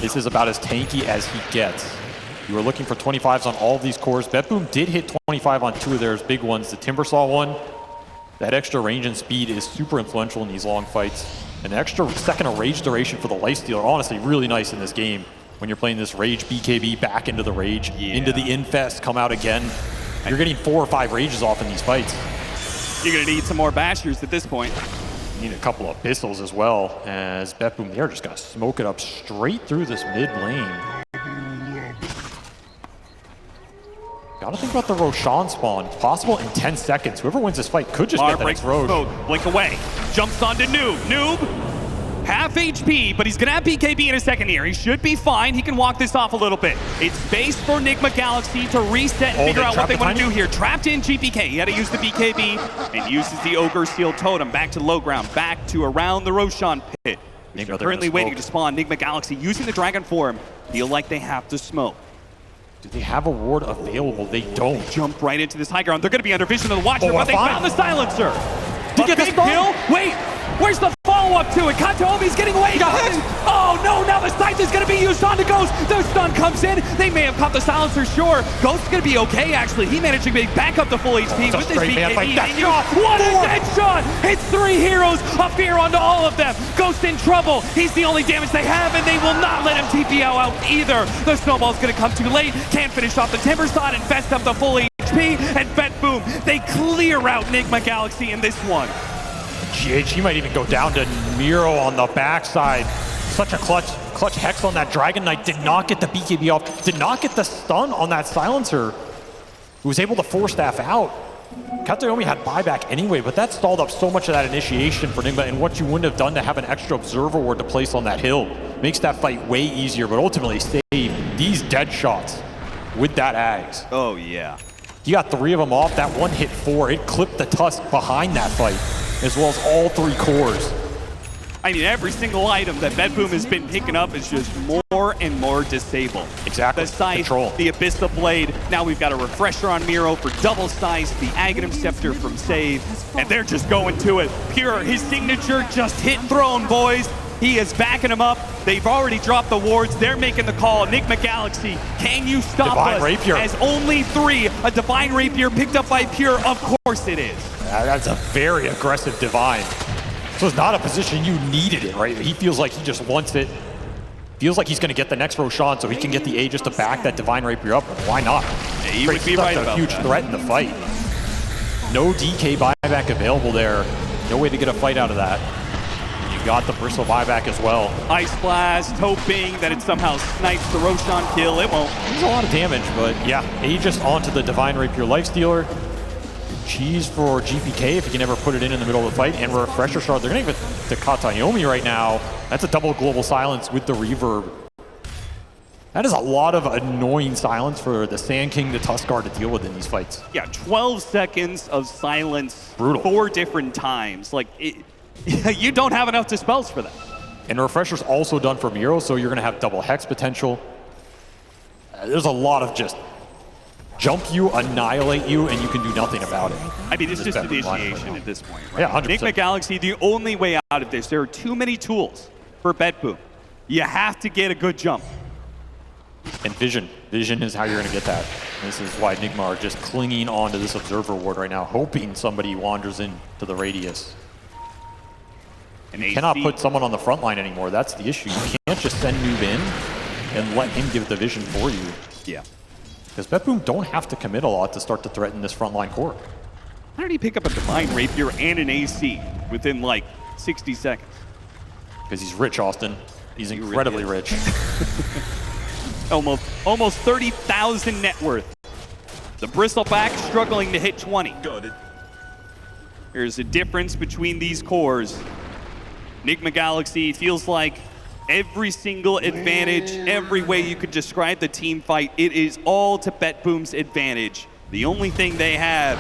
This is about as tanky as he gets. You were looking for 25s on all of these cores. BetBoom did hit 25 on two of their big ones. The Timbersaw one, that extra range and speed is super influential in these long fights. An extra second of rage duration for the Lifestealer, honestly really nice in this game. When you're playing this Rage BKB back into the Rage, into the Infest, come out again. You're getting 4 or 5 rages off in these fights. You're going to need some more Bashers at this point. You need a couple of Abyssals as well, as BetBoom, they're just going to smoke it up straight through this mid lane. Gotta think about the Roshan spawn. Possible in 10 seconds. Whoever wins this fight could just get the next Rosh. Blink away. Jumps onto Noob. Noob, half HP, but he's going to have BKB in a second here. He should be fine. He can walk this off a little bit. It's space for Nigma Galaxy to reset and figure out what they want to do here. Trapped in GPK. He had to use the BKB and uses the Ogre Steel Totem back to low ground, back to around the Roshan pit. They're currently waiting to spawn. Nigma Galaxy using the Dragon form. Feel like they have to smoke. Do they have a ward available? They don't. Jump right into this high ground. They're going to be under vision of the Watcher, but they found the Silencer. Did you get the kill? Wait, where's the follow-up to it? Kantomi's getting away. Oh no, now the Scythe is going to be used on the Ghost. The stun comes in. They may have caught the Silencer, sure. Ghost is going to be okay, actually. He managed to make back up to full HP with his BKB. What a dead shot! It's 3 heroes, a fear onto all of them. Ghost in trouble. He's the only damage they have, and they will not let him TP out either. The snowball's going to come too late. Can't finish off the Timbersaw and fest up the full HP, and BetBoom, they clear out Nigma Galaxy in this one. GH, he might even go down to Miro on the backside. Such a clutch Hex on that Dragon Knight. Did not get the BKB off. Did not get the stun on that Silencer. Who was able to Force Staff out. Katayomi had buyback anyway, but that stalled up so much of that initiation for Nigma, and what you wouldn't have done to have an extra Observer Ward to place on that hill. Makes that fight way easier, but ultimately save these dead shots with that Ags. Oh yeah. You got 3 of them off. That one hit 4. It clipped the Tusk behind that fight, as well as all 3 cores. I mean, every single item that BetBoom has been picking up is just more and more disabled. Exactly. The Scythe, the Abyssal Blade. Now we've got a refresher on Miro for double size, the Aghanim Scepter from Save, and they're just going to it. Pure, his signature just hit throne, boys. He is backing him up. They've already dropped the wards. They're making the call. Nigma Galaxy, can you stop us? Rapier. As only 3, a Divine Rapier picked up by Pure. Of course it is. That's a very aggressive Divine. So it's not a position you needed it, right? He feels like he just wants it. Feels like he's going to get the next Roshan so he can get the Aegis to back that Divine Rapier up. Why not? Yeah, he would be right about a huge threat in the fight. No DK buyback available there. No way to get a fight out of that. You got the Bristle buyback as well. Ice Blast, hoping that it somehow snipes the Roshan kill. It won't. There's a lot of damage, but yeah, Aegis onto the Divine Rapier Lifestealer. Cheese for GPK if he can ever put it in the middle of the fight. And Refresher Shard, they're going to give it to Katayomi right now. That's a double global silence with the reverb. That is a lot of annoying silence for the Sand King, the Tuskar to deal with in these fights. Yeah, 12 seconds of silence. Brutal. 4 different times. Like, you don't have enough dispels for that. And Refresher's also done for Miro, so you're going to have double Hex potential. There's a lot of just jump you, annihilate you, and you can do nothing about it. I mean, it's just initiation at this point, right? Yeah, 100%. Nigma Galaxy, the only way out of this, there are too many tools for BetBoom. You have to get a good jump. And Vision. Vision is how you're going to get that. This is why Nigma are just clinging onto this Observer Ward right now, hoping somebody wanders into the radius. And you cannot put someone on the front line anymore. That's the issue. You can't just send Noob in and let him give the vision for you. Yeah. Because BetBoom don't have to commit a lot to start to threaten this frontline core. How did he pick up a Divine Rapier and an AC within like 60 seconds? Because he's rich, Austin. He's incredibly rich. Almost 30,000 net worth. The Bristleback struggling to hit 20. There's a difference between these cores. Nigma Galaxy feels like every single advantage, every way you could describe the team fight, it is all to BetBoom's advantage. The only thing they have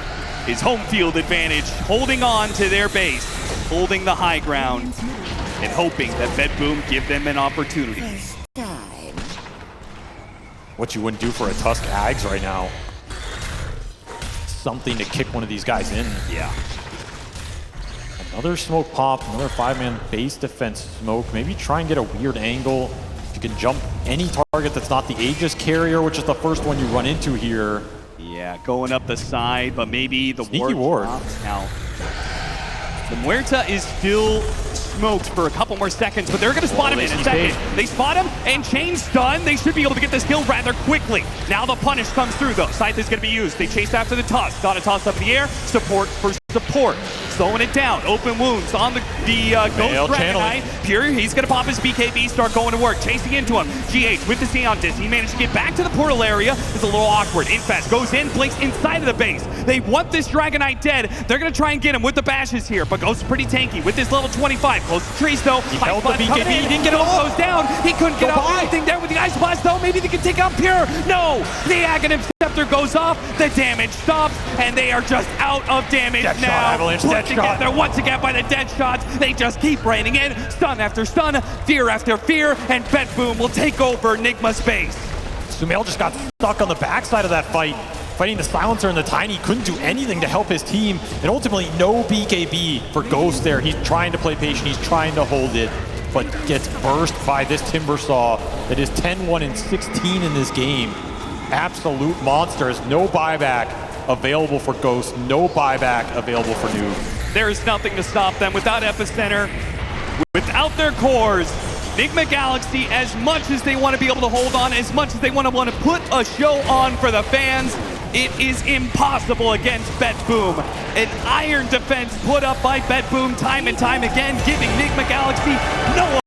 is home field advantage, holding on to their base, holding the high ground, and hoping that BetBoom give them an opportunity. What you wouldn't do for a Tusk Ags right now. Something to kick one of these guys in. Yeah. Another smoke pop, another 5-man base defense smoke. Maybe try and get a weird angle. You can jump any target that's not the Aegis carrier, which is the first one you run into here. Yeah, going up the side, but maybe the Sneaky ward drops now. The Muerta is still smoked for a couple more seconds, but they're going to spot him in a second. They spot him, and Chain's done. They should be able to get this kill rather quickly. Now the punish comes through, though. Scythe is going to be used. They chase after the toss. Got a toss up in the air. Support for support. Slowing it down. Open wounds on the Ghost Dragonite. Pure, he's going to pop his BKB, start going to work. Chasing into him. GH with the Xeon Disc. He managed to get back to the portal area. It's a little awkward. Infest goes in, blinks inside of the base. They want this Dragonite dead. They're going to try and get him with the bashes here, but Ghost is pretty tanky with this level 25. Close to trees, though. He held the BKB. He didn't get it all. Goes down. He couldn't get out anything there with the Ice Blast, though. Maybe they can take out Pure. No! The Aghanim Scepter goes off. The damage stops, and they are just out of damage now. Put together once again by the dead shots. They just keep raining in. Stun after stun, fear after fear, and BetBoom will take over Nigma's base. Sumail just got stuck on the backside of that fight, fighting the Silencer and the Tiny. Couldn't do anything to help his team, and ultimately no BKB for Ghost there. He's trying to play patient, he's trying to hold it, but gets burst by this Timbersaw that is 10-1 and 16 in this game. Absolute monsters. No buyback available for Ghost, no buyback available for Noob. There is nothing to stop them without Epicenter, without their cores. Nigma Galaxy, as much as they want to be able to hold on, as much as they want to put a show on for the fans, it is impossible against BetBoom. An iron defense put up by BetBoom time and time again, giving Nigma Galaxy no